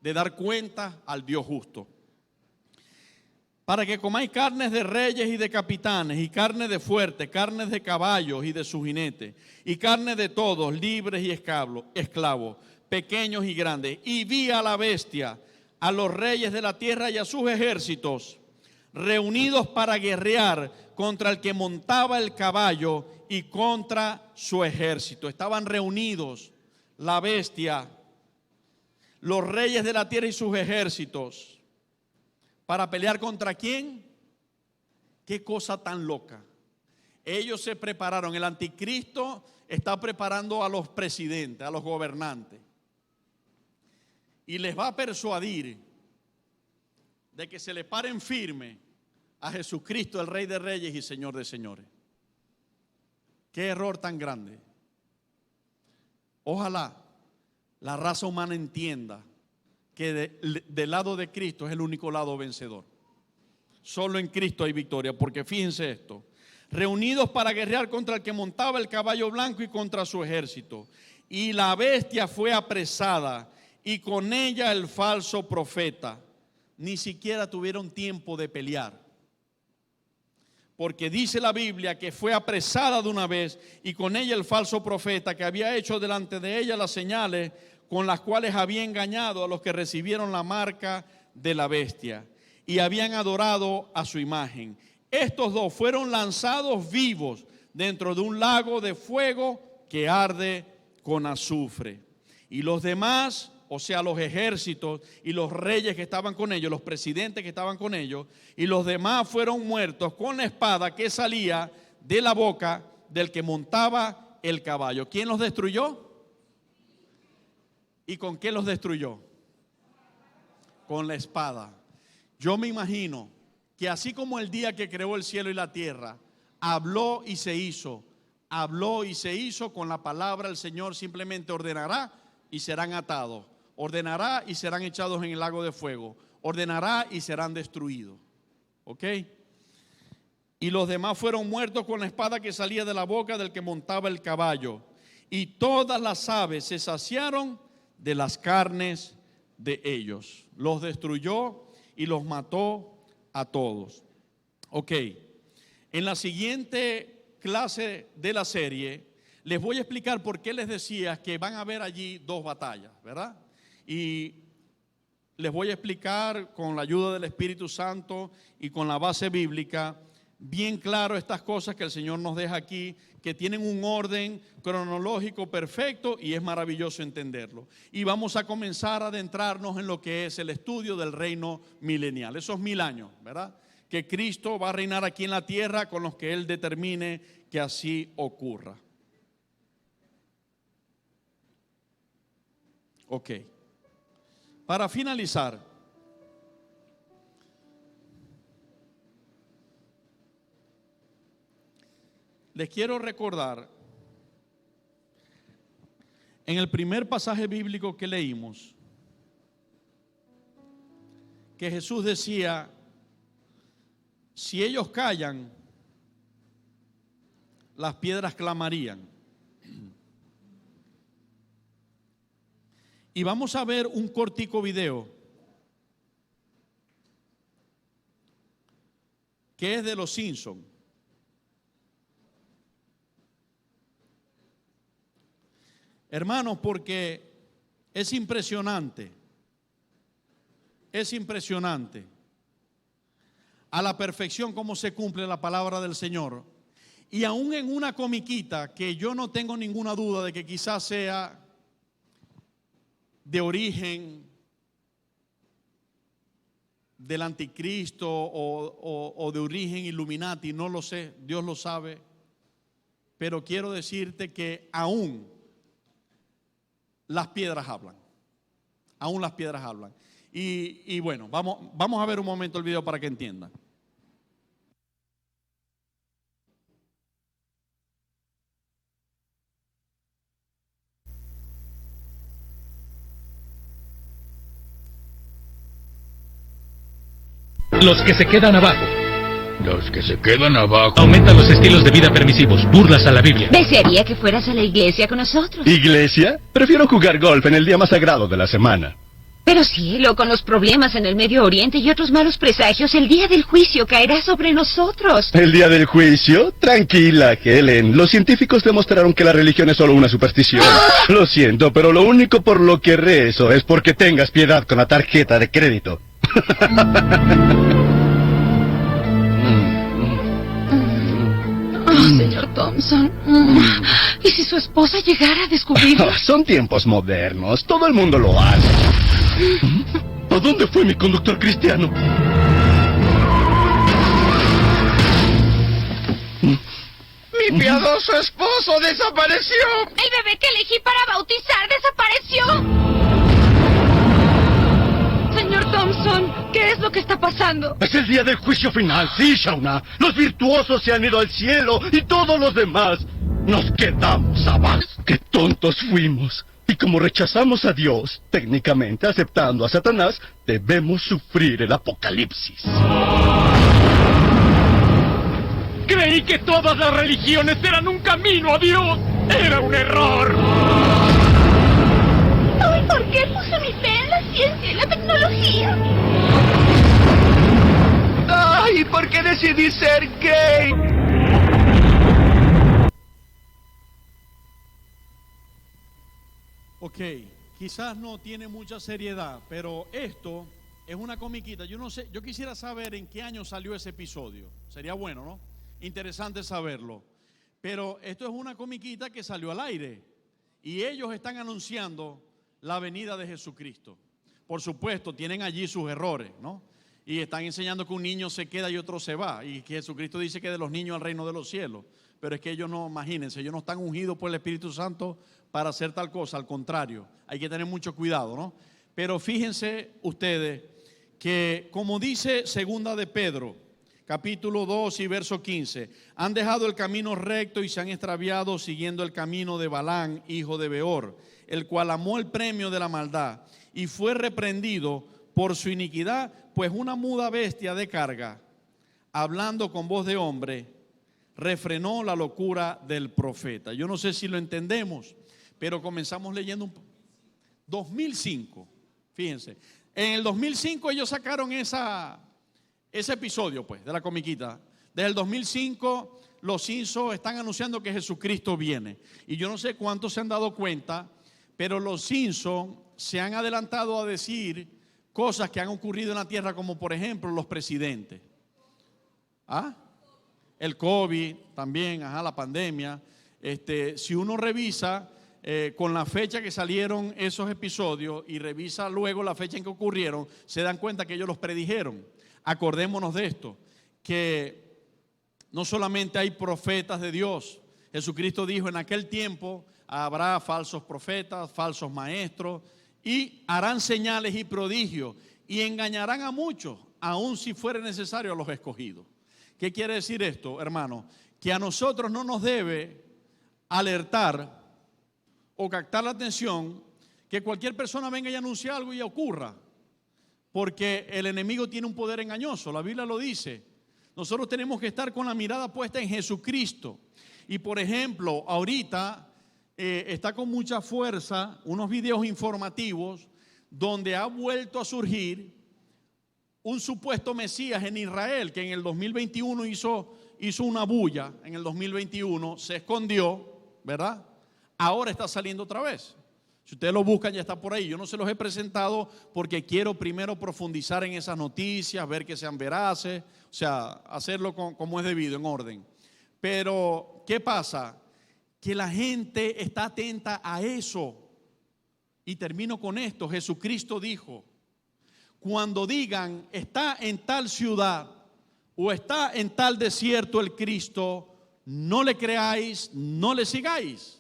[SPEAKER 1] de dar cuenta al Dios justo. Para que comáis carnes de reyes y de capitanes, y carne de fuertes, carnes de caballos y de sus jinetes, y carne de todos, libres y esclavos, pequeños y grandes. Y vi a la bestia, a los reyes de la tierra y a sus ejércitos, reunidos para guerrear contra el que montaba el caballo y contra su ejército. Estaban reunidos la bestia, los reyes de la tierra y sus ejércitos, ¿para pelear contra quién? Qué cosa tan loca. Ellos se prepararon. El anticristo está preparando a los presidentes, a los gobernantes, y les va a persuadir de que se le paren firme a Jesucristo, el Rey de reyes y Señor de señores. Qué error tan grande. Ojalá la raza humana entienda que del lado de Cristo es el único lado vencedor. Solo en Cristo hay victoria, porque fíjense esto: reunidos para guerrear contra el que montaba el caballo blanco y contra su ejército. Y la bestia fue apresada, y con ella el falso profeta. Ni siquiera tuvieron tiempo de pelear, porque dice la Biblia que fue apresada de una vez, y con ella el falso profeta, que había hecho delante de ella las señales con las cuales había engañado a los que recibieron la marca de la bestia y habían adorado a su imagen. Estos dos fueron lanzados vivos dentro de un lago de fuego que arde con azufre. Y los demás, o sea, los ejércitos y los reyes que estaban con ellos, los presidentes que estaban con ellos, y los demás fueron muertos con la espada que salía de la boca del que montaba el caballo. ¿Quién los destruyó? ¿Y con qué los destruyó? Con la espada. Yo me imagino que así como el día que creó el cielo y la tierra, habló y se hizo, con la palabra el Señor simplemente ordenará y serán atados, ordenará y serán echados en el lago de fuego, ordenará y serán destruidos. ¿Ok? Y los demás fueron muertos con la espada que salía de la boca del que montaba el caballo. Y todas las aves se saciaron de las carnes de ellos. Los destruyó y los mató a todos. Ok, en la siguiente clase de la serie les voy a explicar por qué les decía que van a haber allí dos batallas, ¿verdad? Y les voy a explicar con la ayuda del Espíritu Santo y con la base bíblica bien claro estas cosas que el Señor nos deja aquí, que tienen un orden cronológico perfecto y es maravilloso entenderlo. Y vamos a comenzar a adentrarnos en lo que es el estudio del reino milenial, esos 1000 años, ¿verdad? Que Cristo va a reinar aquí en la tierra con los que Él determine que así ocurra. Ok. Para finalizar, les quiero recordar, en el primer pasaje bíblico que leímos, que Jesús decía, si ellos callan, las piedras clamarían. Y vamos a ver un cortico video que es de Los Simpsons. Hermanos, porque es impresionante a la perfección cómo se cumple la palabra del Señor. Y aún en una comiquita que yo no tengo ninguna duda de que quizás sea de origen del anticristo o de origen Illuminati, no lo sé, Dios lo sabe, pero quiero decirte que aún las piedras hablan, y bueno, vamos a ver un momento el video para que entiendan.
[SPEAKER 2] Los que se quedan abajo.
[SPEAKER 3] Los que se quedan abajo.
[SPEAKER 2] Aumentan los estilos de vida permisivos, burlas a la Biblia.
[SPEAKER 4] Desearía que fueras a la iglesia con nosotros.
[SPEAKER 3] ¿Iglesia? Prefiero jugar golf en el día más sagrado de la semana.
[SPEAKER 4] Pero cielo, con los problemas en el Medio Oriente y otros malos presagios, el día del juicio caerá sobre nosotros.
[SPEAKER 3] ¿El día del juicio? Tranquila, Helen. Los científicos demostraron que la religión es solo una superstición. Lo siento, pero lo único por lo que rezo es porque tengas piedad con la tarjeta de crédito.
[SPEAKER 4] Oh, señor Thompson. ¿Y si su esposa llegara a descubrirlo?
[SPEAKER 3] Son tiempos modernos. Todo el mundo lo hace. ¿A dónde fue mi conductor cristiano? Mi piadoso esposo desapareció.
[SPEAKER 4] El bebé que elegí para bautizar desapareció. Señor Thompson, ¿qué es lo que está pasando?
[SPEAKER 3] Es el día del juicio final, sí, Shauna. Los virtuosos se han ido al cielo y todos los demás nos quedamos abajo. ¡Qué tontos fuimos! Y como rechazamos a Dios, técnicamente aceptando a Satanás, debemos sufrir el apocalipsis.
[SPEAKER 2] Creí que todas las religiones eran un camino a Dios. Era un error.
[SPEAKER 4] Ay, ¿por qué puso mi fe en la ciencia y la tecnología?
[SPEAKER 3] ¡Ay! ¿Por qué decidí ser gay?
[SPEAKER 1] Ok, quizás no tiene mucha seriedad, pero esto es una comiquita. Yo no sé, yo quisiera saber en qué año salió ese episodio. Sería bueno, ¿no? Interesante saberlo. Pero esto es una comiquita que salió al aire y ellos están anunciando la venida de Jesucristo. Por supuesto, tienen allí sus errores, ¿no? Y están enseñando que un niño se queda y otro se va, y que Jesucristo dice que de los niños al reino de los cielos. Pero es que ellos no, imagínense, ellos no están ungidos por el Espíritu Santo para hacer tal cosa, al contrario, hay que tener mucho cuidado, ¿no? Pero fíjense ustedes que, como dice segunda de Pedro, capítulo 2 y verso 15, han dejado el camino recto y se han extraviado siguiendo el camino de Balán, hijo de Beor, el cual amó el premio de la maldad y fue reprendido por su iniquidad, pues una muda bestia de carga, hablando con voz de hombre, refrenó la locura del profeta. Yo no sé si lo entendemos, pero comenzamos leyendo 2005, fíjense. En el 2005 ellos sacaron ese episodio, pues, de la comiquita. Desde el 2005 los Simpsons están anunciando que Jesucristo viene. Y yo no sé cuántos se han dado cuenta, pero los Simpsons se han adelantado a decir cosas que han ocurrido en la tierra, como por ejemplo los presidentes. ¿Ah? El COVID también, la pandemia. Si uno revisa con la fecha que salieron esos episodios y revisa luego la fecha en que ocurrieron, se dan cuenta que ellos los predijeron. Acordémonos de esto, que no solamente hay profetas de Dios. Jesucristo dijo: en aquel tiempo habrá falsos profetas, falsos maestros, y harán señales y prodigios, y engañarán a muchos, aun si fuere necesario a los escogidos. ¿Qué quiere decir esto, hermano? Que a nosotros no nos debe alertar o captar la atención que cualquier persona venga y anuncie algo y ocurra, porque el enemigo tiene un poder engañoso. La Biblia lo dice. Nosotros tenemos que estar con la mirada puesta en Jesucristo. Y por ejemplo, ahorita está con mucha fuerza unos videos informativos donde ha vuelto a surgir un supuesto Mesías en Israel, que en el 2021 hizo una bulla. En el 2021 se escondió, ¿verdad? Ahora está saliendo otra vez. Si ustedes lo buscan, ya está por ahí. Yo no se los he presentado porque quiero primero profundizar en esas noticias, ver que sean veraces, o sea, hacerlo como es debido, en orden. Pero, ¿qué pasa? Que la gente está atenta a eso. Y termino con esto. Jesucristo dijo: cuando digan está en tal ciudad o está en tal desierto el Cristo, no le creáis, no le sigáis.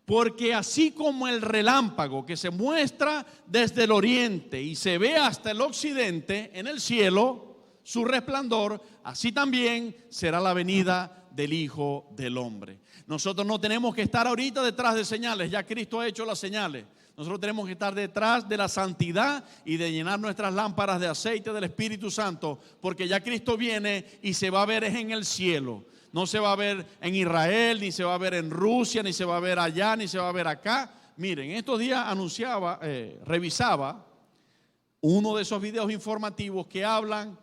[SPEAKER 1] Porque así como el relámpago que se muestra desde el oriente y se ve hasta el occidente en el cielo, su resplandor, así también será la venida del Hijo del Hombre. Nosotros no tenemos que estar ahorita detrás de señales, ya Cristo ha hecho las señales. Nosotros tenemos que estar detrás de la santidad y de llenar nuestras lámparas de aceite del Espíritu Santo, porque ya Cristo viene y se va a ver en el cielo. No se va a ver en Israel, ni se va a ver en Rusia, ni se va a ver allá, ni se va a ver acá. Miren, estos días revisaba uno de esos videos informativos que hablan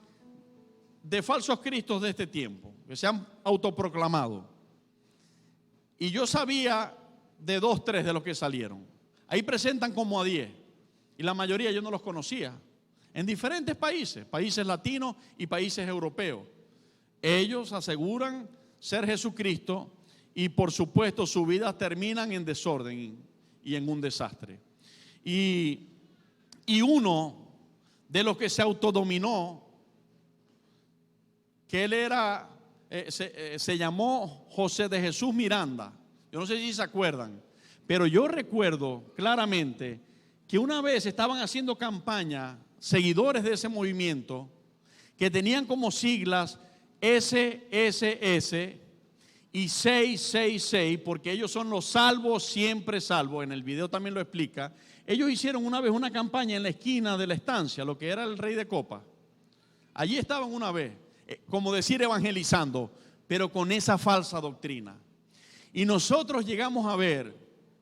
[SPEAKER 1] de falsos cristos de este tiempo, que se han autoproclamado. Y yo sabía de 2, 3 de los que salieron. Ahí presentan como a 10. Y la mayoría yo no los conocía. En diferentes países, países latinos y países europeos. Ellos aseguran ser Jesucristo y por supuesto sus vidas terminan en desorden y en un desastre. Y uno de los que se autodominó, que él era, se llamó José de Jesús Miranda. Yo no sé si se acuerdan, pero yo recuerdo claramente que una vez estaban haciendo campaña seguidores de ese movimiento que tenían como siglas SSS y 666, porque ellos son los salvos, siempre salvos. En el video también lo explica. Ellos hicieron una vez una campaña en la esquina de la estancia, lo que era el Rey de Copa. Allí estaban una vez, como decir, evangelizando, pero con esa falsa doctrina. Y nosotros llegamos a ver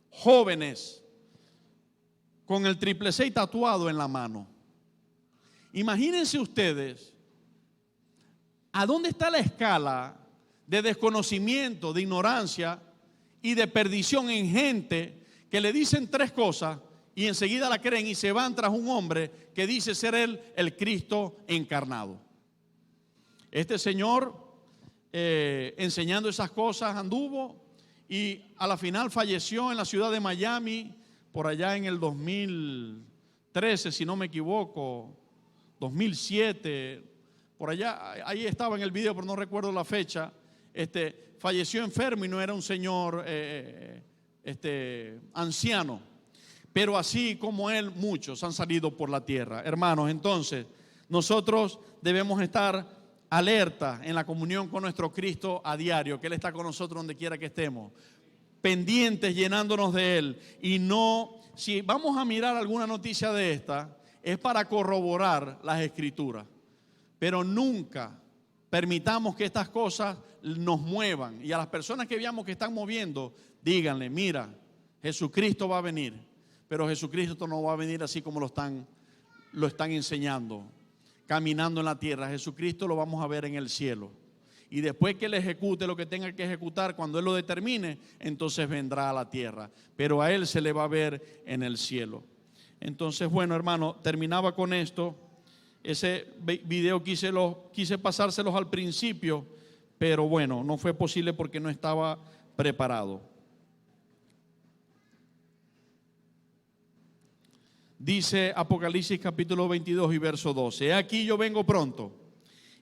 [SPEAKER 1] jóvenes con el 666 tatuado en la mano. Imagínense ustedes ¿a dónde está la escala de desconocimiento, de ignorancia y de perdición en gente que le dicen 3 cosas y enseguida la creen y se van tras un hombre que dice ser él el Cristo encarnado? Este señor enseñando esas cosas anduvo y a la final falleció en la ciudad de Miami por allá en el 2013, si no me equivoco, 2007. Por allá, ahí estaba en el video, pero no recuerdo la fecha. Falleció enfermo y no era un señor anciano. Pero así como él, muchos han salido por la tierra. Hermanos, entonces, nosotros debemos estar alerta en la comunión con nuestro Cristo a diario, que Él está con nosotros donde quiera que estemos. Pendientes, llenándonos de Él. Y no, si vamos a mirar alguna noticia de esta, es para corroborar las Escrituras. Pero nunca permitamos que estas cosas nos muevan. Y a las personas que veamos que están moviendo, díganle: mira, Jesucristo va a venir. Pero Jesucristo no va a venir así como lo están enseñando, caminando en la tierra. Jesucristo lo vamos a ver en el cielo. y después que Él ejecute lo que tenga que ejecutar, cuando Él lo determine, entonces vendrá a la tierra, pero a Él se le va a ver en el cielo. Entonces, bueno, hermano, terminaba con esto. Ese video quise pasárselos al principio, pero bueno, no fue posible porque no estaba preparado. Dice Apocalipsis capítulo 22 y verso 12: He aquí yo vengo pronto,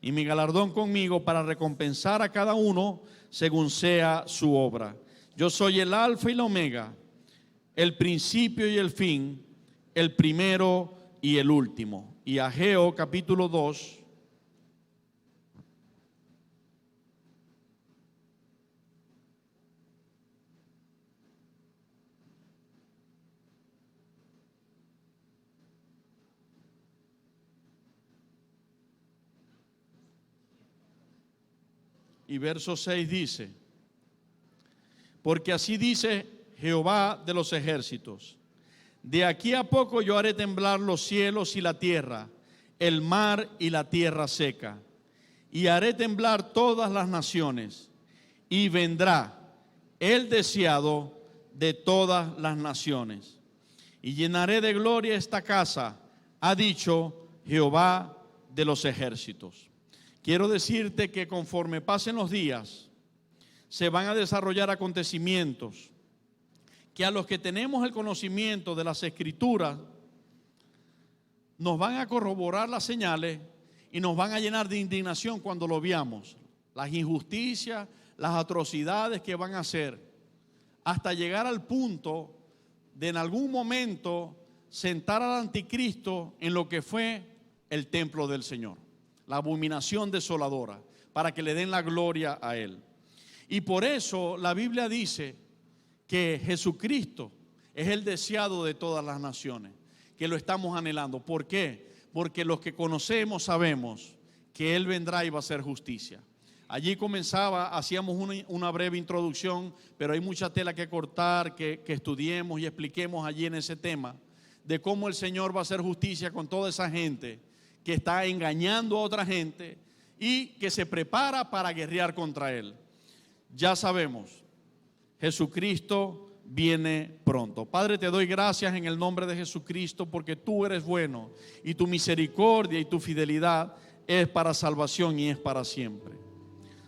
[SPEAKER 1] y mi galardón conmigo para recompensar a cada uno según sea su obra. Yo soy el alfa y la omega, el principio y el fin, el primero y el último. Y Ageo capítulo 2 y verso 6 dice: porque así dice Jehová de los ejércitos: de aquí a poco yo haré temblar los cielos y la tierra, el mar y la tierra seca, y haré temblar todas las naciones, y vendrá el deseado de todas las naciones, y llenaré de gloria esta casa, ha dicho Jehová de los ejércitos. Quiero decirte que conforme pasen los días, se van a desarrollar acontecimientos que a los que tenemos el conocimiento de las Escrituras nos van a corroborar las señales y nos van a llenar de indignación cuando lo veamos. Las injusticias, las atrocidades que van a hacer, hasta llegar al punto de en algún momento sentar al anticristo en lo que fue el templo del Señor, la abominación desoladora, para que le den la gloria a Él. Y por eso la Biblia dice que Jesucristo es el deseado de todas las naciones, que lo estamos anhelando. ¿Por qué? Porque los que conocemos sabemos que Él vendrá y va a hacer justicia. Allí hacíamos una breve introducción, pero hay mucha tela que cortar, que estudiemos y expliquemos allí en ese tema, de cómo el Señor va a hacer justicia con toda esa gente que está engañando a otra gente y que se prepara para guerrear contra Él. Ya sabemos, Jesucristo viene pronto. Padre, te doy gracias en el nombre de Jesucristo, porque tú eres bueno y tu misericordia y tu fidelidad es para salvación y es para siempre.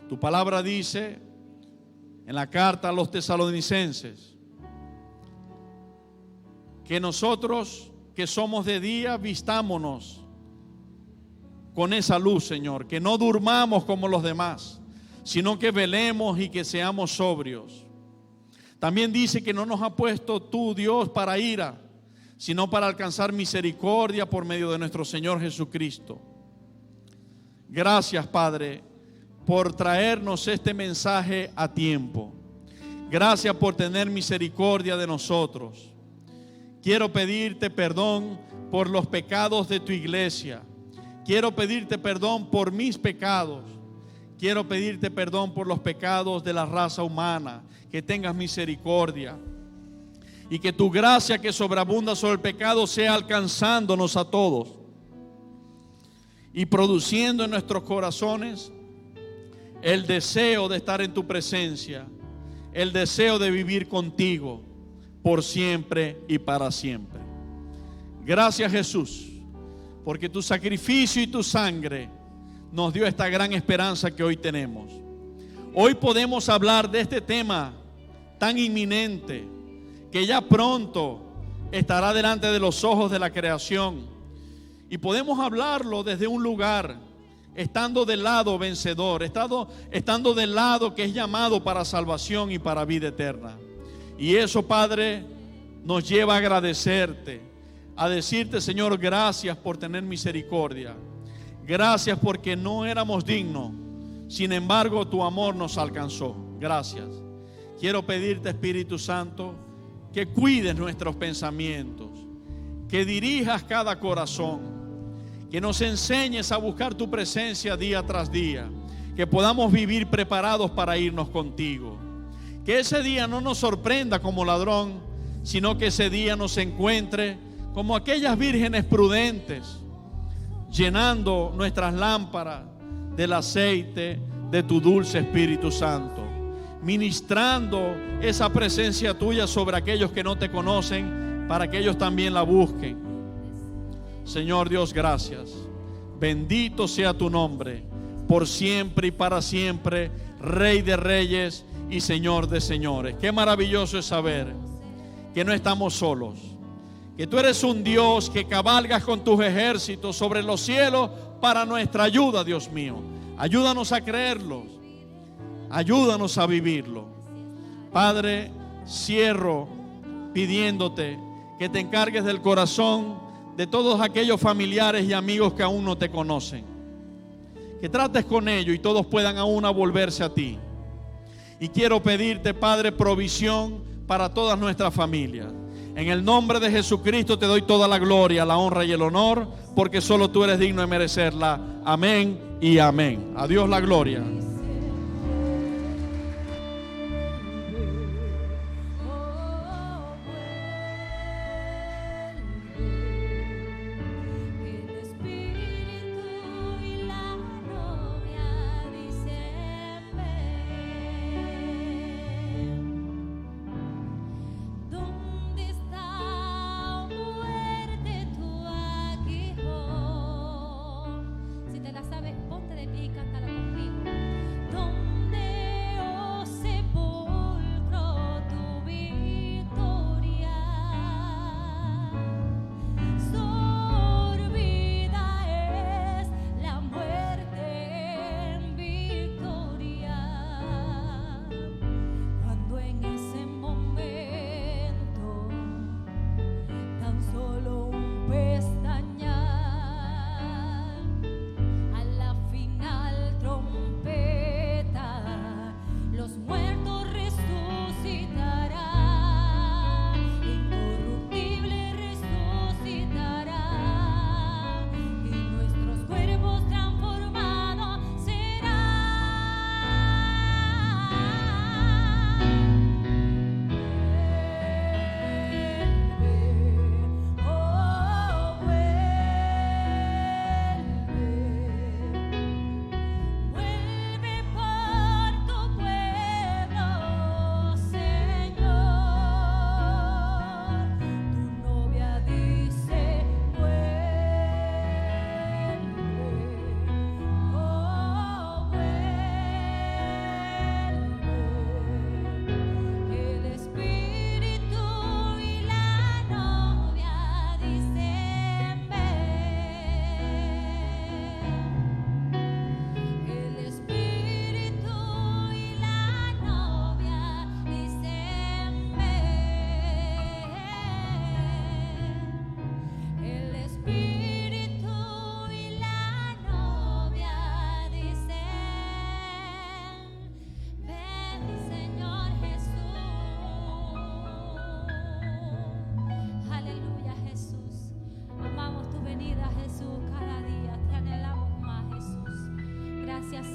[SPEAKER 1] Tu palabra dice en la carta a los tesalonicenses que nosotros que somos de día vistámonos con esa luz, Señor, que no durmamos como los demás, sino que velemos y que seamos sobrios. También dice que no nos ha puesto tú, Dios, para ira, sino para alcanzar misericordia por medio de nuestro Señor Jesucristo. Gracias, Padre, por traernos este mensaje a tiempo. Gracias por tener misericordia de nosotros. Quiero pedirte perdón por los pecados de tu iglesia. Quiero pedirte perdón por mis pecados. Quiero pedirte perdón por los pecados de la raza humana. Que tengas misericordia y que tu gracia que sobreabunda sobre el pecado sea alcanzándonos a todos y produciendo en nuestros corazones el deseo de estar en tu presencia, el deseo de vivir contigo por siempre y para siempre. Gracias, Jesús, porque tu sacrificio y tu sangre nos dio esta gran esperanza que hoy tenemos. Hoy podemos hablar de este tema tan inminente que ya pronto estará delante de los ojos de la creación, y podemos hablarlo desde un lugar, estando del lado vencedor, estando del lado que es llamado para salvación y para vida eterna. Y eso, Padre, nos lleva a agradecerte, a decirte, Señor, gracias por tener misericordia, gracias porque no éramos dignos, sin embargo tu amor nos alcanzó. Gracias. Quiero pedirte, Espíritu Santo, que cuides nuestros pensamientos, que dirijas cada corazón, que nos enseñes a buscar tu presencia día tras día, que podamos vivir preparados para irnos contigo. Que ese día no nos sorprenda como ladrón, sino que ese día nos encuentre como aquellas vírgenes prudentes, llenando nuestras lámparas del aceite de tu dulce Espíritu Santo, ministrando esa presencia tuya sobre aquellos que no te conocen, para que ellos también la busquen. Señor Dios, gracias. Bendito sea tu nombre, por siempre y para siempre, Rey de reyes y Señor de señores. Qué maravilloso es saber que no estamos solos, que tú eres un Dios que cabalgas con tus ejércitos sobre los cielos para nuestra ayuda, Dios mío. Ayúdanos a creerlo, ayúdanos a vivirlo. Padre, cierro pidiéndote que te encargues del corazón de todos aquellos familiares y amigos que aún no te conocen, que trates con ellos y todos puedan aún volverse a ti. Y quiero pedirte, Padre, provisión para todas nuestras familias. En el nombre de Jesucristo te doy toda la gloria, la honra y el honor, porque solo tú eres digno de merecerla. Amén y amén. A Dios la gloria.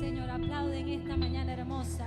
[SPEAKER 5] Señor, aplauden esta mañana hermosa.